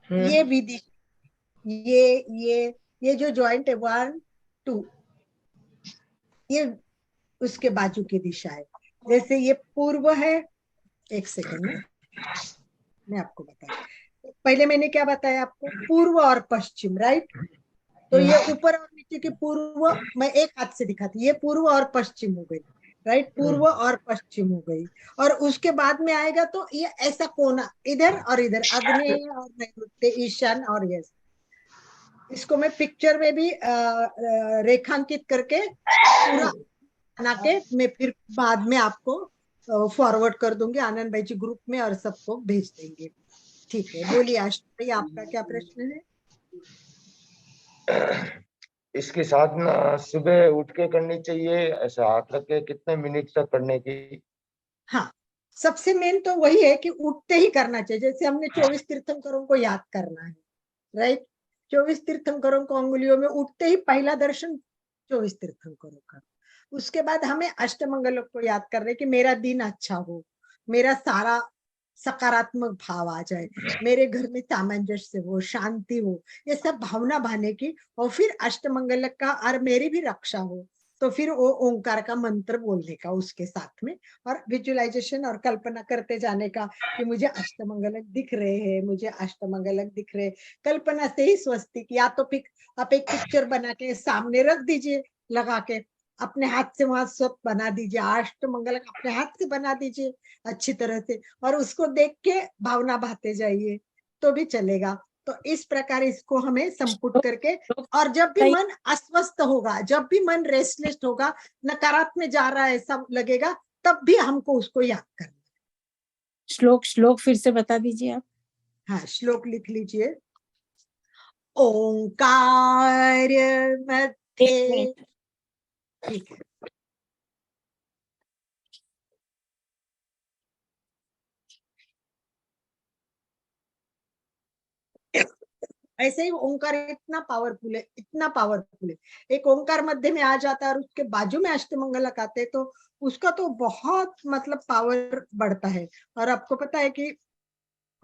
ये विधि, ये जो जॉइंट है 1 2, ये उसके बाजू की दिशा है। जैसे ये पूर्व है, एक सेकंड में मैं आपको बताया। पहले मैंने क्या बताया आपको, पूर्व और पश्चिम, राइट? तो ये ऊपर और नीचे की पूर्व, मैं एक हाथ से दिखाती, ये पूर्व और पश्चिम हो गई, राइट? पूर्व और पश्चिम हो गई। और उसके बाद में आएगा तो ये ऐसा कोना, इधर और इधर, आग्नेय और नैऋत्य, ईशान और यस। इसको मैं पिक्चर में भी रेखांकित करके पूरा बना के मैं फिर बाद में आपको फॉरवर्ड कर दूंगी आनंद भाई जी ग्रुप में, और सबको भेज देंगे। ठीक है, बोलिए आशा भाई, आपका क्या प्रश्न है? इसकी साधना सुबह उठ के करनी चाहिए, ऐसा हाथ रख के कितने मिनट तक करने की? हाँ, सबसे मेन तो वही है कि उठते ही करना चाहिए। जैसे हमने 24 तीर्थंकरों को याद करना है, राइट? 24 तीर्थंकरों को अंगुलियों में उठते ही पहला दर्शन 24 तीर्थंकरों का। उसके बाद हमें अष्टमंगलों को याद कर रहे कि मेरा दिन अच्छा हो, मेरा सारा सकारात्मक भाव आ जाए, मेरे घर में सामंजस्य हो, शांति हो, ये सब भावना भाने की। और फिर अष्टमंगल का और मेरी भी रक्षा हो, तो फिर वो ओंकार का मंत्र बोलने का उसके साथ में, और विजुअलाइजेशन और कल्पना करते जाने का कि मुझे अष्टमंगलक दिख रहे हैं, मुझे अष्टमंगलक दिख रहे। कल्पना से ही स्वस्तिक, या तो फिर आप एक पिक्चर बना के सामने रख दीजिए, लगा के अपने हाथ से वहां सब बना दीजिए, अष्टमंगलक अपने हाथ से बना दीजिए अच्छी तरह से, और उसको देख के भावना बहाते जाइए तो भी चलेगा। तो इस प्रकार इसको हमें संपुट करके, और जब भी मन अस्वस्थ होगा, जब भी मन रेस्टलेस होगा, नकारात्मक जा रहा है ऐसा लगेगा, तब भी हमको उसको याद करना। श्लोक फिर से बता दीजिए आप। हाँ, श्लोक लिख लीजिए। ओंकार मध्ये, ठीक है, ऐसे ही ओंकार इतना पावरफुल है, इतना पावरफुल है। एक ओंकार मध्य में आ जाता है और उसके बाजू में अष्टमंगलक आते हैं, तो उसका तो बहुत मतलब पावर बढ़ता है। और आपको पता है कि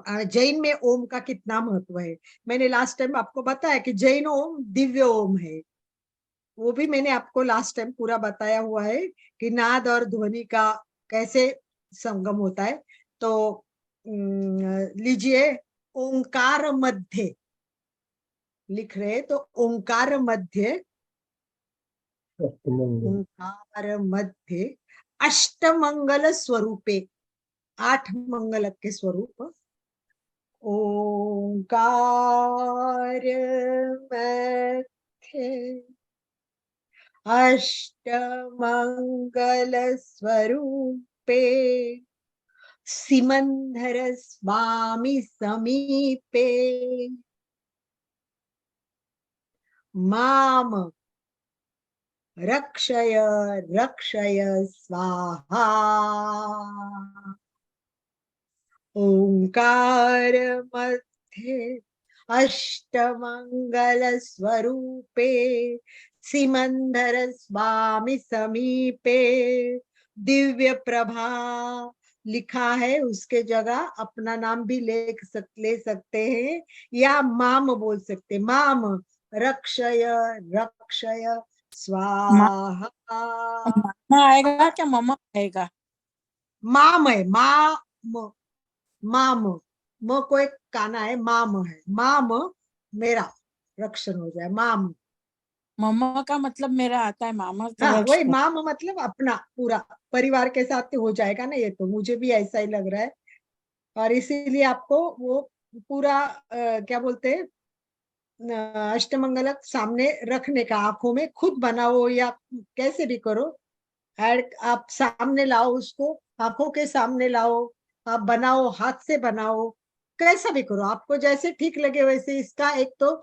जैन में ओम का कितना महत्व है। मैंने लास्ट टाइम आपको बताया कि जैन ओम दिव्य ओम है, वो भी मैंने आपको लास्ट टाइम पूरा बताया हुआ है कि नाद और ध्वनि का कैसे संगम होता है। तो लीजिए, ओंकार मध्य लिख रहे तो ओंकार मध्य, ओंकार मध्य अष्टमंगल स्वरूपे, 8 मंगल के स्वरूप। ओंकार मध्य अष्टमंगल स्वरूपे सिमंदर स्वामी समीपे माम रक्षय रक्षय स्वाहा। ओंकार मध्य अष्टमंगल स्वरूपे सिमंदर स्वामी समीपे दिव्य प्रभा लिखा है, उसके जगह अपना नाम भी ले सकते हैं या माम बोल सकते, माम रक्षय रक्षय स्वाहा। मामा आएगा क्या मामा आएगा? माम है, माम, माम, म को एक काना है, माम है, माम मेरा रक्षण हो जाए, माम। मामा का मतलब मेरा आता है, मामा तो हाँ वही, रक्षक। माम मतलब अपना पूरा परिवार के साथ हो जाएगा ना, ये तो मुझे भी ऐसा ही लग रहा है। और इसीलिए आपको वो पूरा क्या बोलते हैं, अष्टमंगलक सामने रखने का, आंखों में खुद बनाओ या कैसे भी करो, एड आप सामने लाओ उसको, आंखों के सामने लाओ, आप बनाओ, हाथ से बनाओ, कैसा भी करो, आपको जैसे ठीक लगे वैसे। इसका एक तो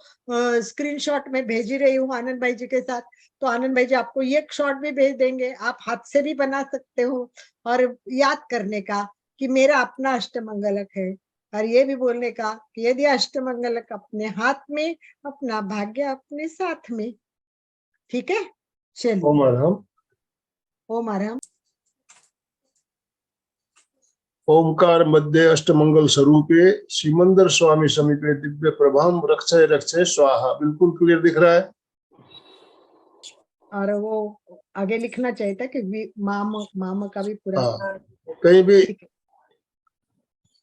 स्क्रीनशॉट में भेज ही रही हूँ आनंद भाई जी के साथ, तो आनंद भाई जी आपको ये शॉट भी भेज देंगे, आप हाथ से भी बना सकते हो। और याद करने का कि मेरा अपना अष्टमंगलक है, और ये भी बोलने का कि यदि अष्टमंगलक अपने हाथ में, अपना भाग्य अपने साथ में। ठीक है, चलिए। ओम अरहम। ओम अरहम। ओंकार मध्य अष्टमंगल स्वरूपे सिमंदर स्वामी समीपे दिव्य प्रभाम रक्षय रक्षय स्वाहा। बिल्कुल क्लियर दिख रहा है। और वो आगे लिखना चाहिए था कि माम, माम का भी पूरा। हाँ, कहीं भी ठीक है,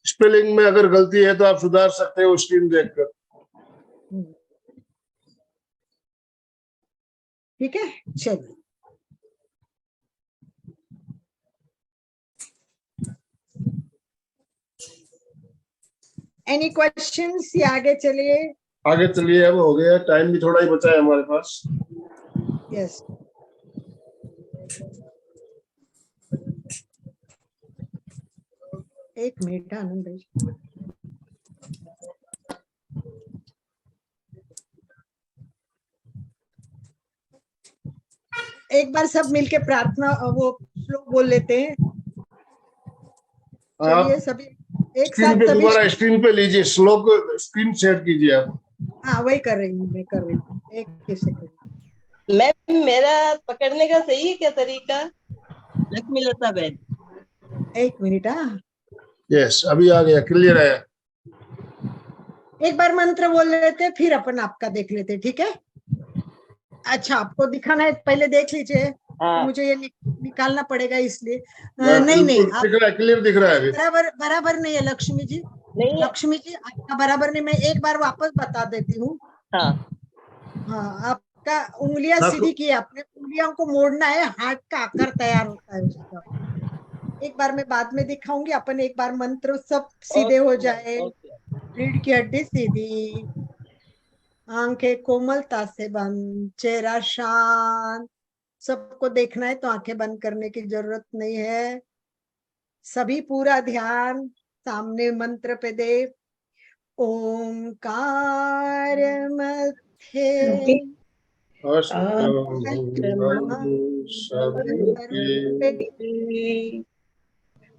स्पेलिंग में अगर गलती है तो आप सुधार सकते हो स्क्रीन देखकर। ठीक है, चलिए। एनी क्वेश्चंस या आगे चलिए? आगे चलिए, अब हो गया, टाइम भी थोड़ा ही बचा है हमारे पास। यस। एक मिनट आनंद भाई, एक बार सब मिलके प्रार्थना वो श्लोक बोल लेते हैं। चलिए आप सभी एक स्क्रीन साथ पे सभी। दोबारा स्क्रीन पे लीजिए, श्लोक स्क्रीन शेयर कीजिए आप। हाँ वही कर रही हूँ, मैं कर रही हूँ, एक ही सेकंड। मैम मेरा पकड़ने का सही है क्या तरीका? लक्ष्मी लता बहन, एक मिनट। हाँ, यस, अभी आ गया, क्लियर है। एक बार मंत्र बोल लेते हैं, फिर अपन आपका देख लेते हैं, ठीक है? अच्छा, आपको दिखाना है, पहले देख लीजिए। हाँ। मुझे ये निकालना पड़ेगा इसलिए। नहीं नहीं, बिल्कुल आप दिख रहा है, क्लियर दिख रहा है अभी। बराबर बराबर नहीं है लक्ष्मी जी, नहीं है। लक्ष्मी जी आपका बराबर नहीं। मैं एक बार वापस बता देती हूँ। हाँ। हाँ, आपका उंगलियां सीधी की है, आपने उंगलियों को मोड़ना है, हाथ का आकार तैयार होता है उसका। एक बार मैं बाद में दिखाऊंगी, अपन एक बार मंत्र सब सीधे हो जाए, ओके। रीढ़ की हड्डी सीधी, आंखें कोमलता से बंद, चेहरा शांत। सबको देखना है तो आंखें बंद करने की जरूरत नहीं है, सभी पूरा ध्यान सामने मंत्र पे दे। ओंकार मध्य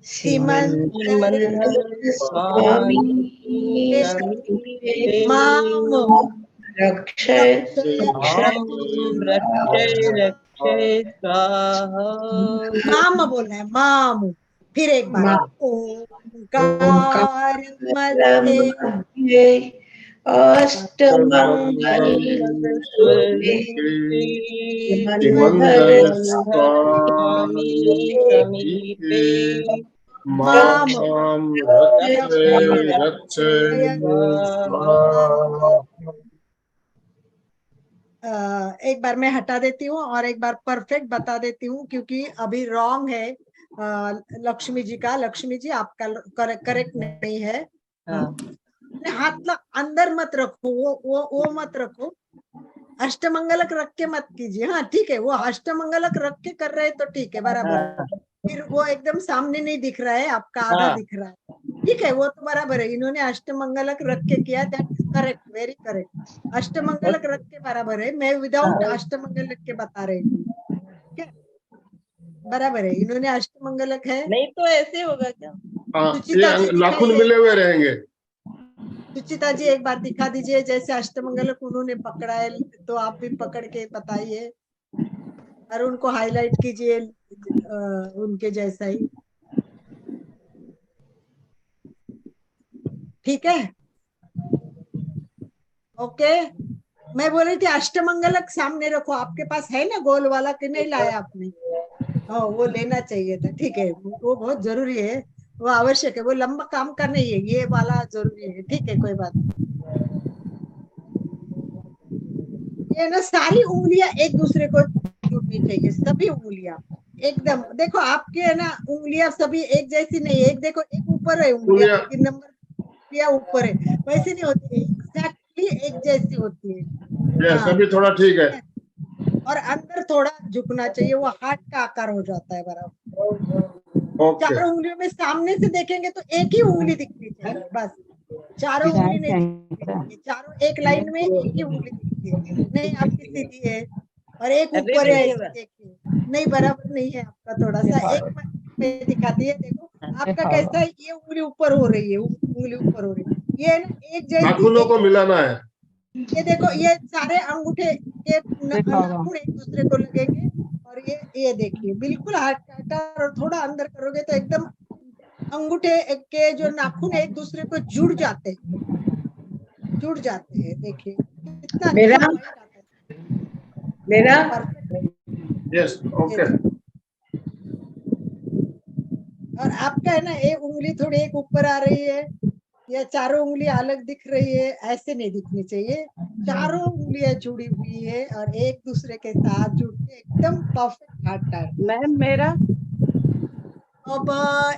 सिमंदर स्वामी समीपे माम रक्षय रक्षय रक्षय स्वाहा। माम बोलना है, माम। फिर एक बार ओंकार मध्य अष्टमंगल मंगल स्वामी समीपे माम रक्षय स्वाहा। एक बार मैं हटा देती हूँ और एक बार परफेक्ट बता देती हूँ, क्योंकि अभी रॉन्ग है लक्ष्मी जी का। लक्ष्मी जी आपका करेक्ट नहीं है। हाथ अंदर मत रखो, वो मत रखो, अष्टमंगलक रख के मत कीजिए। हाँ ठीक है, वो अष्टमंगलक रख के कर रहे हैं तो ठीक है, बराबर है। फिर वो एकदम सामने नहीं दिख रहा है, आपका आधा दिख रहा है, ठीक है, वो तो बराबर है। इन्होंने अष्टमंगलक रख के किया, that is correct, very correct. अष्टमंगलक रख के बराबर है, मैं विदाउट अष्टमंगलक के बता रही हूँ, ठीक है, बराबर है। इन्होंने अष्टमंगलक है, नहीं तो ऐसे होगा क्या? सुचिता जी नाखून दिखाइए, मिले हुए रहेंगे। सुचिता जी एक बार दिखा दीजिए, जैसे अष्टमंगलक उन्होंने पकड़ा है तो आप भी पकड़ के बताइए और उनको हाईलाइट कीजिए उनके जैसा ही, ठीक है, ओके। मैं बोल रही थी अष्टमंगलक सामने रखो, आपके पास है ना गोल वाला कि नहीं लाया आपने? हाँ वो लेना चाहिए था, ठीक है, वो बहुत जरूरी है, वो आवश्यक है, वो लंबा काम का नहीं है, ये वाला जरूरी है, ठीक है, कोई बात नहीं। ये ना सारी उंगलियां एक दूसरे को जुड़नी चाहिए, सभी उंगलियां एकदम। देखो आपके है ना उंगलियां सभी एक जैसी नहीं है, एक देखो एक ऊपर है उंगलियां, 3 नंबर उंगलियां ऊपर है, वैसे नहीं होती है, एग्जैक्टली एक जैसी होती है। यस, अभी थोड़ा ठीक है। और अंदर थोड़ा झुकना चाहिए, वो हार्ट का आकार हो जाता है बराबर। ओके, चारों उंगलियों में सामने से देखेंगे तो एक ही उंगली दिखनी चाहिए, बस चारों उंगली नहीं दिखनी चाहिए, चारों एक लाइन में एक ही उंगली दिखती है, नहीं आपकी सीधी है और एक ऊपर है, ऐसे देखिए, नहीं बराबर नहीं है आपका, थोड़ा सा एक में दिखाती है, देखो आपका कैसा है, ये उंगली ऊपर हो रही है, उंगली ऊपर हो रही है, ये ना एक जैसी, नाखूनों को मिलाना है। ये देखो ये सारे अंगूठे के नाखून एक दूसरे को लगेंगे, और ये देखिए बिल्कुल हाथ काटा, और थोड़ा अंदर करोगे तो एकदम अंगूठे के जो नाखून एक दूसरे को जुड़ जाते हैं, देखिए कितना मेरा अच्छा पॉइंट आता है, मेरा परफेक्ट। Yes, okay. और आपका है ना एक उंगली थोड़ी एक ऊपर आ रही है, या चारों उंगलियां अलग दिख रही है, ऐसे नहीं दिखनी चाहिए, चारों उंगलियां जुड़ी हुई है और एक दूसरे के साथ जुड़ के एकदम परफेक्ट हाथ टाइप। मैम मेरा अब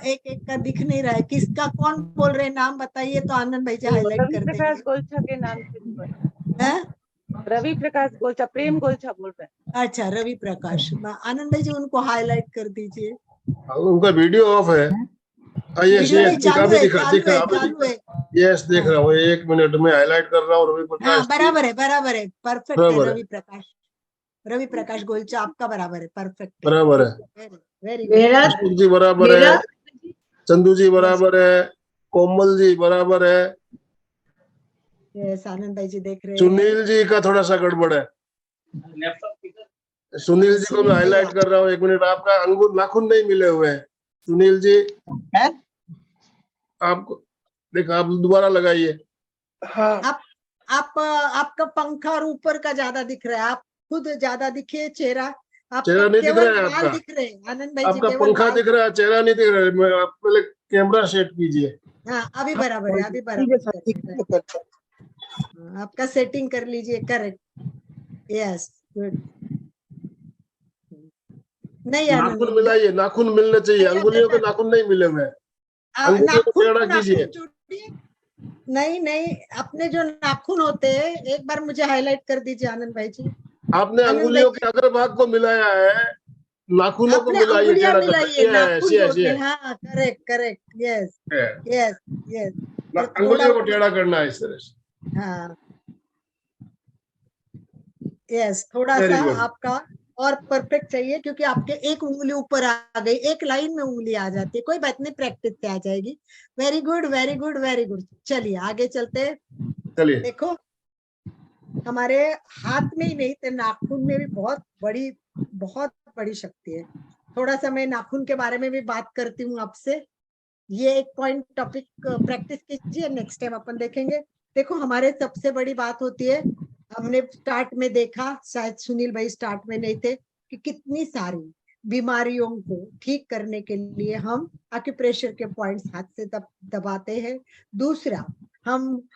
एक एक का दिख नहीं रहा है, किसका कौन बोल रहे हैं, नाम बताइए तो आनंद भाई जी हाईलाइट रवि कर प्रकाश देंगे। गोलछा के नाम से बोल रहे हैं? हैं। रवि प्रकाश गोलछा, प्रेम गोलछा बोल रहे हैं। अच्छा रवि प्रकाश, आनंद भाई जी उनको हाईलाइट कर दीजिए। उनका वीडियो ऑफ है। यस वीडियो यस, नहीं दिखा चालू भी है, दिखा चालू दिखा है, अभी चालू है। यस, देख रहा हूँ, 1 मिनट में हाईलाइट कर रहा हूँ रवि हाँ प्रकाश। बराबर है, बराबर है, परफेक्ट है। बराबर है, रवि प्रकाश गोलचा आपका बराबर है, परफेक्ट है, बराबर है। वेरी मेरा अशोक जी बराबर है, मेरा चंदू जी बराबर है, कोमल जी बराबर है, यस आनंद भाई जी देख रहे हैं। सुनील जी का थोड़ा सा गड़बड़ है। सुनील जी को मैं हाईलाइट कर रहा हूँ, 1 मिनट, आपका अंगूर नाखून नहीं मिले हुए हैं सुनील जी, आपको देखा, आप दोबारा लगाइए। हाँ, आपका पंखा और ऊपर का ज्यादा दिख रहा है, आप खुद ज्यादा दिखिए, चेहरा आपका चेहरा नहीं दिख केवल रहा है बाल आपका, दिख रहे हैं आनंद भाई जी, आपका केवल पंखा बाल दिख रहा है, चेहरा नहीं दिख रहा है। मैं आप पहले कैमरा सेट कीजिए। हाँ अभी बराबर है, अभी बराबर है, आपका सेटिंग कर लीजिए, करेक्ट, यस गुड। नहीं आनंद नाखून मिलाइए, नाखून मिलने चाहिए, अंगुलियों के नाखून नहीं मिले हुए, अंगुलियों को टेढ़ा कीजिए। नहीं नहीं, अपने जो नाखून होते हैं एक बार मुझे हाईलाइट कर दीजिए आनंद भाई जी। आपने आनंद अंगुलियों भाई के अग्रभाग को मिलाया है, नाखूनों को आपने मिलाइए अंगुलियां टेढ़ा मिलाइए, करके। नाखून यस जोड़ने, यस, हाँ correct correct, yes yes yes, और थोड़ा अंगुलियों को टेढ़ा करना है इस तरह से। हाँ यस, थोड़ा वेरी सा गुड। आपका और परफेक्ट चाहिए, क्योंकि आपके एक उंगली ऊपर आ गई, एक लाइन में उंगली आ जाती है, कोई बात नहीं, प्रैक्टिस से आ जाएगी। Very good very good very good, चलिए आगे चलते हैं। चलिए, देखो हमारे हाथ में ही नहीं तो नाखून में भी बहुत बड़ी शक्ति है। थोड़ा सा मैं नाखून के बारे में भी बात करती हूँ आपसे। ये एक पॉइंट टॉपिक प्रैक्टिस कीजिए, नेक्स्ट टाइम अपन देखेंगे। देखो हमारे सबसे बड़ी बात होती है, हमने स्टार्ट में देखा, शायद सुनील भाई स्टार्ट में नहीं थे, कि कितनी सारी बीमारियों को ठीक करने के लिए हम एक्यूप्रेशर के पॉइंट्स हाथ से दबाते हैं। दूसरा, हम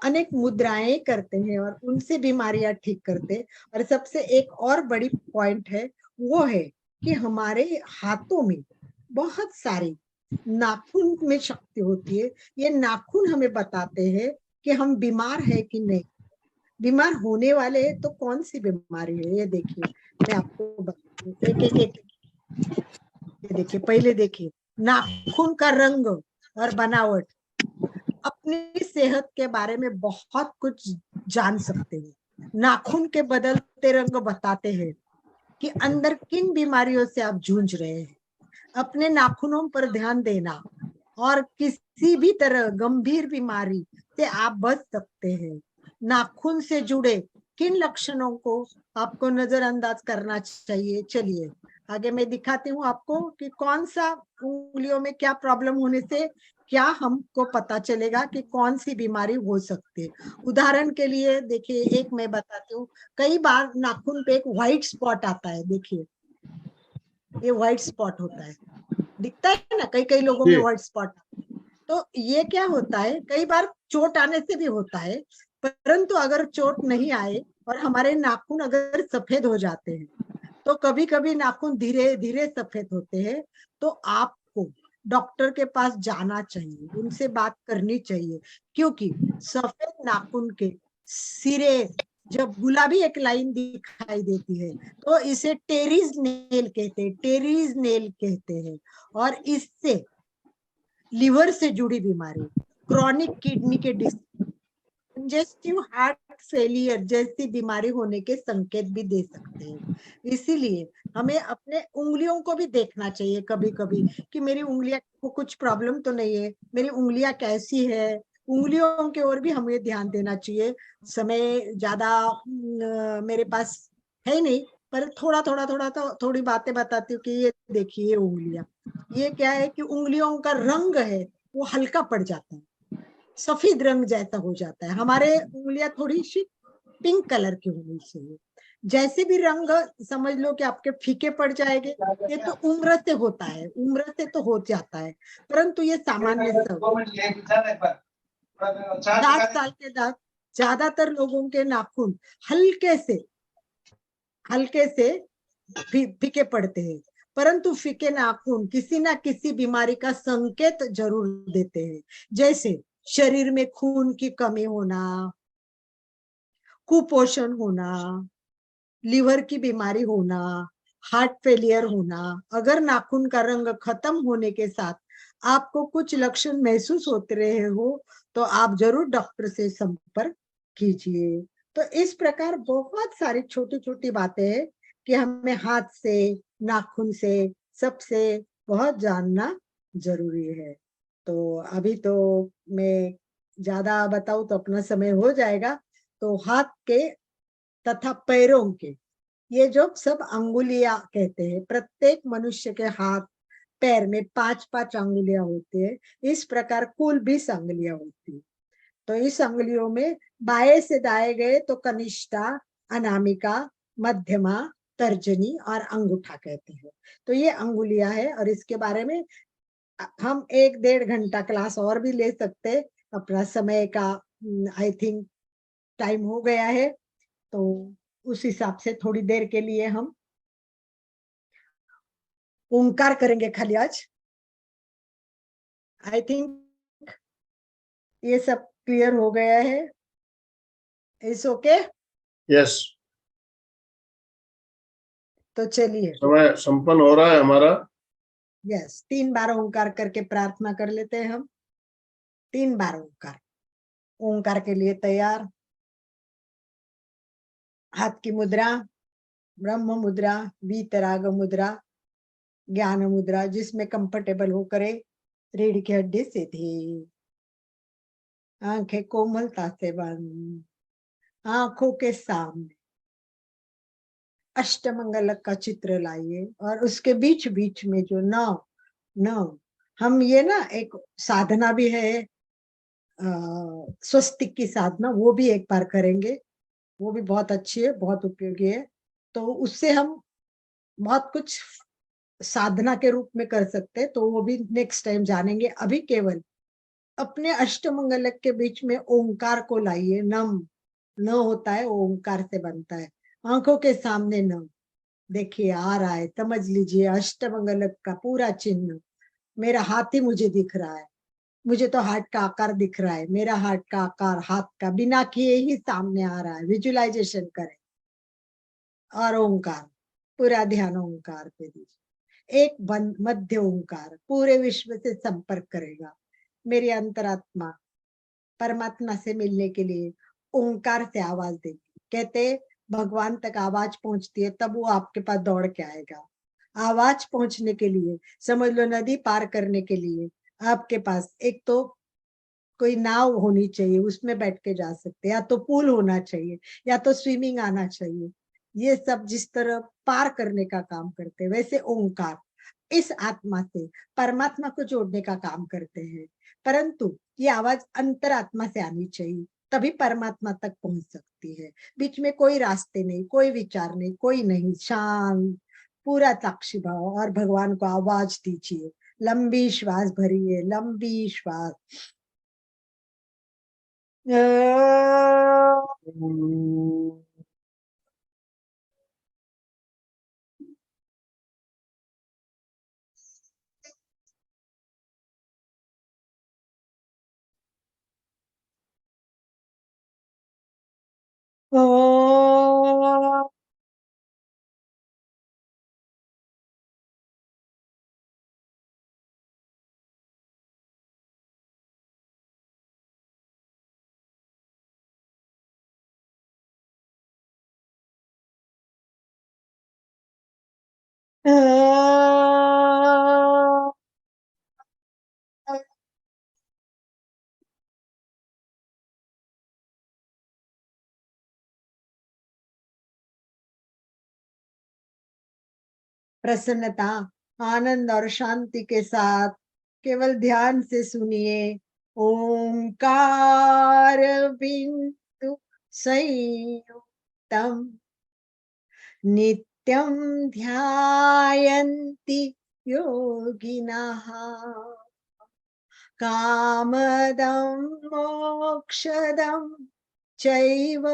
अनेक मुद्राएं करते हैं और उनसे बीमारियां ठीक करते हैं। और सबसे एक और बड़ी पॉइंट है, वो है कि हमारे हाथों में बहुत सारी नाखून में शक्ति होती है। ये नाखून हमें बताते हैं कि हम बीमार है कि नहीं। बीमार होने वाले हैं तो कौन सी बीमारी है, ये देखिए मैं आपको बताती हूँ एक एक एक। ये देखिए, पहले देखिए नाखून का रंग और बनावट। अपनी सेहत के बारे में बहुत कुछ जान सकते हैं। नाखून के बदलते रंग बताते हैं कि अंदर किन बीमारियों से आप जूझ रहे हैं। अपने नाखूनों पर ध्यान देना और किसी भी तरह गंभीर बीमारी से आप बच सकते हैं। नाखून से जुड़े किन लक्षणों को आपको नजरअंदाज करना चाहिए। चलिए आगे मैं दिखाती हूँ आपको कि कौन सा उंगलियों में क्या प्रॉब्लम होने से क्या हमको पता चलेगा कि कौन सी बीमारी हो सकती है। उदाहरण के लिए देखिए, एक मैं बताती हूँ, कई बार नाखून पे एक व्हाइट स्पॉट आता है। देखिए ये व्हाइट स्पॉट होता है, दिखता है ना कई कई लोगों में व्हाइट स्पॉट। तो ये क्या होता है, कई बार चोट आने से भी होता है, परंतु अगर चोट नहीं आए और हमारे नाखून अगर सफेद हो जाते हैं, तो कभी कभी नाखून धीरे धीरे सफेद होते हैं, तो आपको डॉक्टर के पास जाना चाहिए, उनसे बात करनी चाहिए। क्योंकि सफेद नाखून के सिरे जब गुलाबी एक लाइन दिखाई देती है तो इसे टेरीज नेल कहते हैं, टेरीज नेल कहते हैं। और इससे लिवर से जुड़ी बीमारी, क्रॉनिक किडनी के डिसीज, कंजेस्टिव हार्ट फेलियर जैसी बीमारी होने के संकेत भी दे सकते हैं। इसीलिए हमें अपने उंगलियों को भी देखना चाहिए कभी कभी कि मेरी उंगलियां को कुछ प्रॉब्लम तो नहीं है, मेरी उंगलियां कैसी है। उंगलियों की ओर भी हमें ध्यान देना चाहिए। समय ज्यादा मेरे पास है नहीं, पर थोड़ा थोड़ा थोड़ा तो थोड़ी बातें बताती हूँ कि ये देखिए ये उंगलियां, ये क्या है कि उंगलियों का रंग है वो हल्का पड़ जाता है, सफेद रंग जैसा हो जाता है। हमारे उंगलियां थोड़ी सी पिंक कलर की होनी चाहिए। जैसे भी रंग समझ लो कि आपके फीके पड़ जाएंगे, ये तो उम्र से होता है, उम्र से तो हो जाता है, परंतु ये सामान्य सब 60 साल के बाद ज्यादातर लोगों के नाखून हल्के से फीके पड़ते हैं। परंतु फीके नाखून किसी ना किसी बीमारी का संकेत जरूर देते हैं, जैसे शरीर में खून की कमी होना, कुपोषण होना, लिवर की बीमारी होना, हार्ट फेलियर होना। अगर नाखून का रंग खत्म होने के साथ आपको कुछ लक्षण महसूस होते रहे हो तो आप जरूर डॉक्टर से संपर्क कीजिए। तो इस प्रकार बहुत सारी छोटी छोटी बातें हैं कि हमें हाथ से, नाखून से, सबसे बहुत जानना जरूरी है। तो अभी तो मैं ज्यादा बताऊं तो अपना समय हो जाएगा। तो हाथ के तथा पैरों के, ये जो सब अंगुलियां कहते हैं, प्रत्येक मनुष्य के हाथ पैर में 5-5 अंगुलियां होती है। इस प्रकार कुल 20 अंगुलियां होती है। तो इस अंगुलियों में बाएं से दाएं गए तो कनिष्ठा, अनामिका, मध्यमा, तर्जनी और अंगूठा कहते हैं। तो ये अंगुलियां है और इसके बारे में हम 1-1.5 घंटा क्लास और भी ले सकते। अपना समय का आई थिंक टाइम हो गया है, तो उस हिसाब से थोड़ी देर के लिए हम ओंकार करेंगे खाली आज। आई थिंक ये सब क्लियर हो गया है। It's okay. यस, तो चलिए, समय संपन्न हो रहा है हमारा। यस, 3 बार ओंकार करके प्रार्थना कर लेते हैं हम। 3 बार ओंकार। ओंकार के लिए तैयार। हाथ की मुद्रा, ब्रह्म मुद्रा, वीतराग मुद्रा, ज्ञान मुद्रा, जिसमें कंफर्टेबल हो करे। रीढ़ की हड्डी सीधी, आंखें कोमलता से बंद, आंखों के सामने अष्टमंगलक का चित्र लाइए और उसके बीच बीच में जो नव नव, हम ये ना एक साधना भी है, स्वस्तिक की साधना, वो भी एक बार करेंगे, वो भी बहुत अच्छी है, बहुत उपयोगी है। तो उससे हम बहुत कुछ साधना के रूप में कर सकते हैं, तो वो भी नेक्स्ट टाइम जानेंगे। अभी केवल अपने अष्टमंगलक के बीच में ओंकार को लाइए। नम न होता है, ओंकार से बनता है। आंखों के सामने न देखिए आ रहा है, समझ लीजिए अष्टमंगलक का पूरा चिन्ह। मेरा हाथ ही मुझे दिख रहा है, मुझे तो हार्ट का आकार दिख रहा है, मेरा हार्ट का आकार हाथ का बिना किए ही सामने आ रहा है। विजुअलाइजेशन करें और ओंकार, पूरा ध्यान ओंकार पे दीजिए। एक मध्य ओंकार पूरे विश्व से संपर्क करेगा। मेरी अंतरात्मा परमात्मा से मिलने के लिए ओंकार से आवाज देगी। कहते भगवान तक आवाज पहुंचती है तब वो आपके पास दौड़ के आएगा। आवाज पहुंचने के लिए, समझ लो नदी पार करने के लिए आपके पास एक तो कोई नाव होनी चाहिए, उसमें बैठ के जा सकते, या तो पुल होना चाहिए, या तो स्विमिंग आना चाहिए। ये सब जिस तरह पार करने का काम करते हैं, वैसे ओंकार इस आत्मा से परमात्मा को जोड़ने का काम करते हैं। परंतु ये आवाज अंतरात्मा से आनी चाहिए, तभी परमात्मा तक पहुंच सकती है। बीच में कोई रास्ते नहीं, कोई विचार नहीं, कोई नहीं, शांत पूरा साक्षी भाव और भगवान को आवाज दीजिए। लंबी श्वास भरिए, लंबी श्वास। प्रसन्नता, आनंद और शांति के साथ केवल ध्यान से सुनिए। ओंकार बिंदु संयुक्तम नित्यं ध्यायन्ति योगिनः कामदं मोक्षदं चैव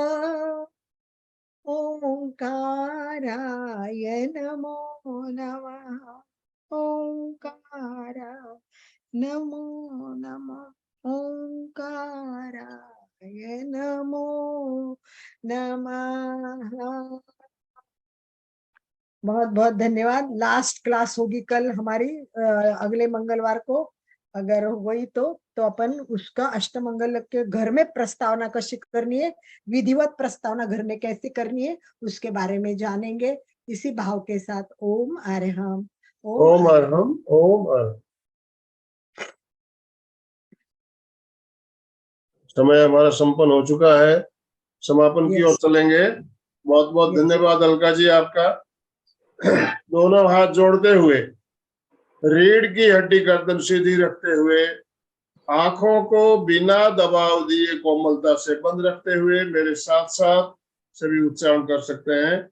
ओंकाराय नमो नमः। ओंकाराय नमो नमः। ओंकाराय नमो नमः। बहुत बहुत धन्यवाद। लास्ट क्लास होगी कल हमारी, अगले मंगलवार को अगर हुई तो अपन उसका अष्टमंगल के घर में प्रस्तावना कैसे करनी है, विधिवत प्रस्तावना घर में कैसे करनी है, उसके बारे में जानेंगे। इसी भाव के साथ ओम अरहम, ओम अरहम, ओम अरहम। समय हमारा संपन्न हो चुका है, समापन की ओर चलेंगे। बहुत बहुत धन्यवाद अलका जी आपका। दोनों हाथ जोड़ते हुए, रीढ़ की हड्डी गर्दन सीधी रखते हुए, आंखों को बिना दबाव दिए कोमलता से बंद रखते हुए मेरे साथ साथ सभी उच्चारण कर सकते हैं।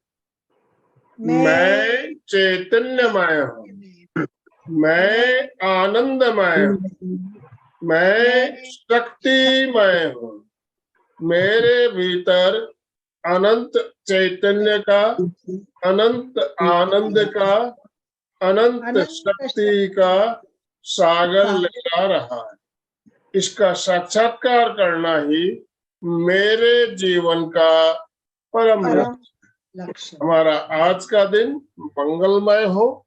मैं चैतन्यमय हूँ, मैं आनंदमय हूँ, मैं शक्तिमय हूँ। मेरे भीतर अनंत चैतन्य का, अनंत आनंद का, अनंत शक्ति का सागर लहरा रहा है। इसका साक्षात्कार करना ही मेरे जीवन का परम लक्ष्य। हमारा आज का दिन मंगलमय हो,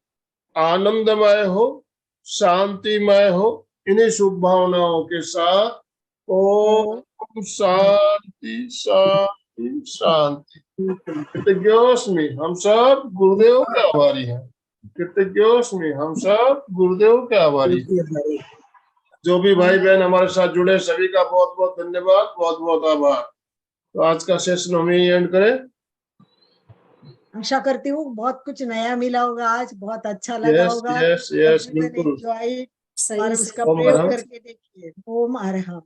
आनंदमय हो, शांतिमय हो। इन्हीं शुभ भावनाओं के साथ ओम शांति शांति शांति। कृतज्ञोस्मि, हम सब गुरुदेव के आभारी हैं। कृतज्ञोस्मि, हम सब गुरुदेव के आभारी हैं। जो भी भाई बहन हमारे साथ जुड़े सभी का बहुत बहुत धन्यवाद, बहुत बहुत आभार। तो आज का सेशन हम यही एंड करें। आशा करती हूँ बहुत कुछ नया मिला होगा, आज बहुत अच्छा लगा यस होगा। यस यस Everyone बिल्कुल। enjoy it सही और से उसका ओम प्रयोग अरहम। करके देखिए। ओम अरहम।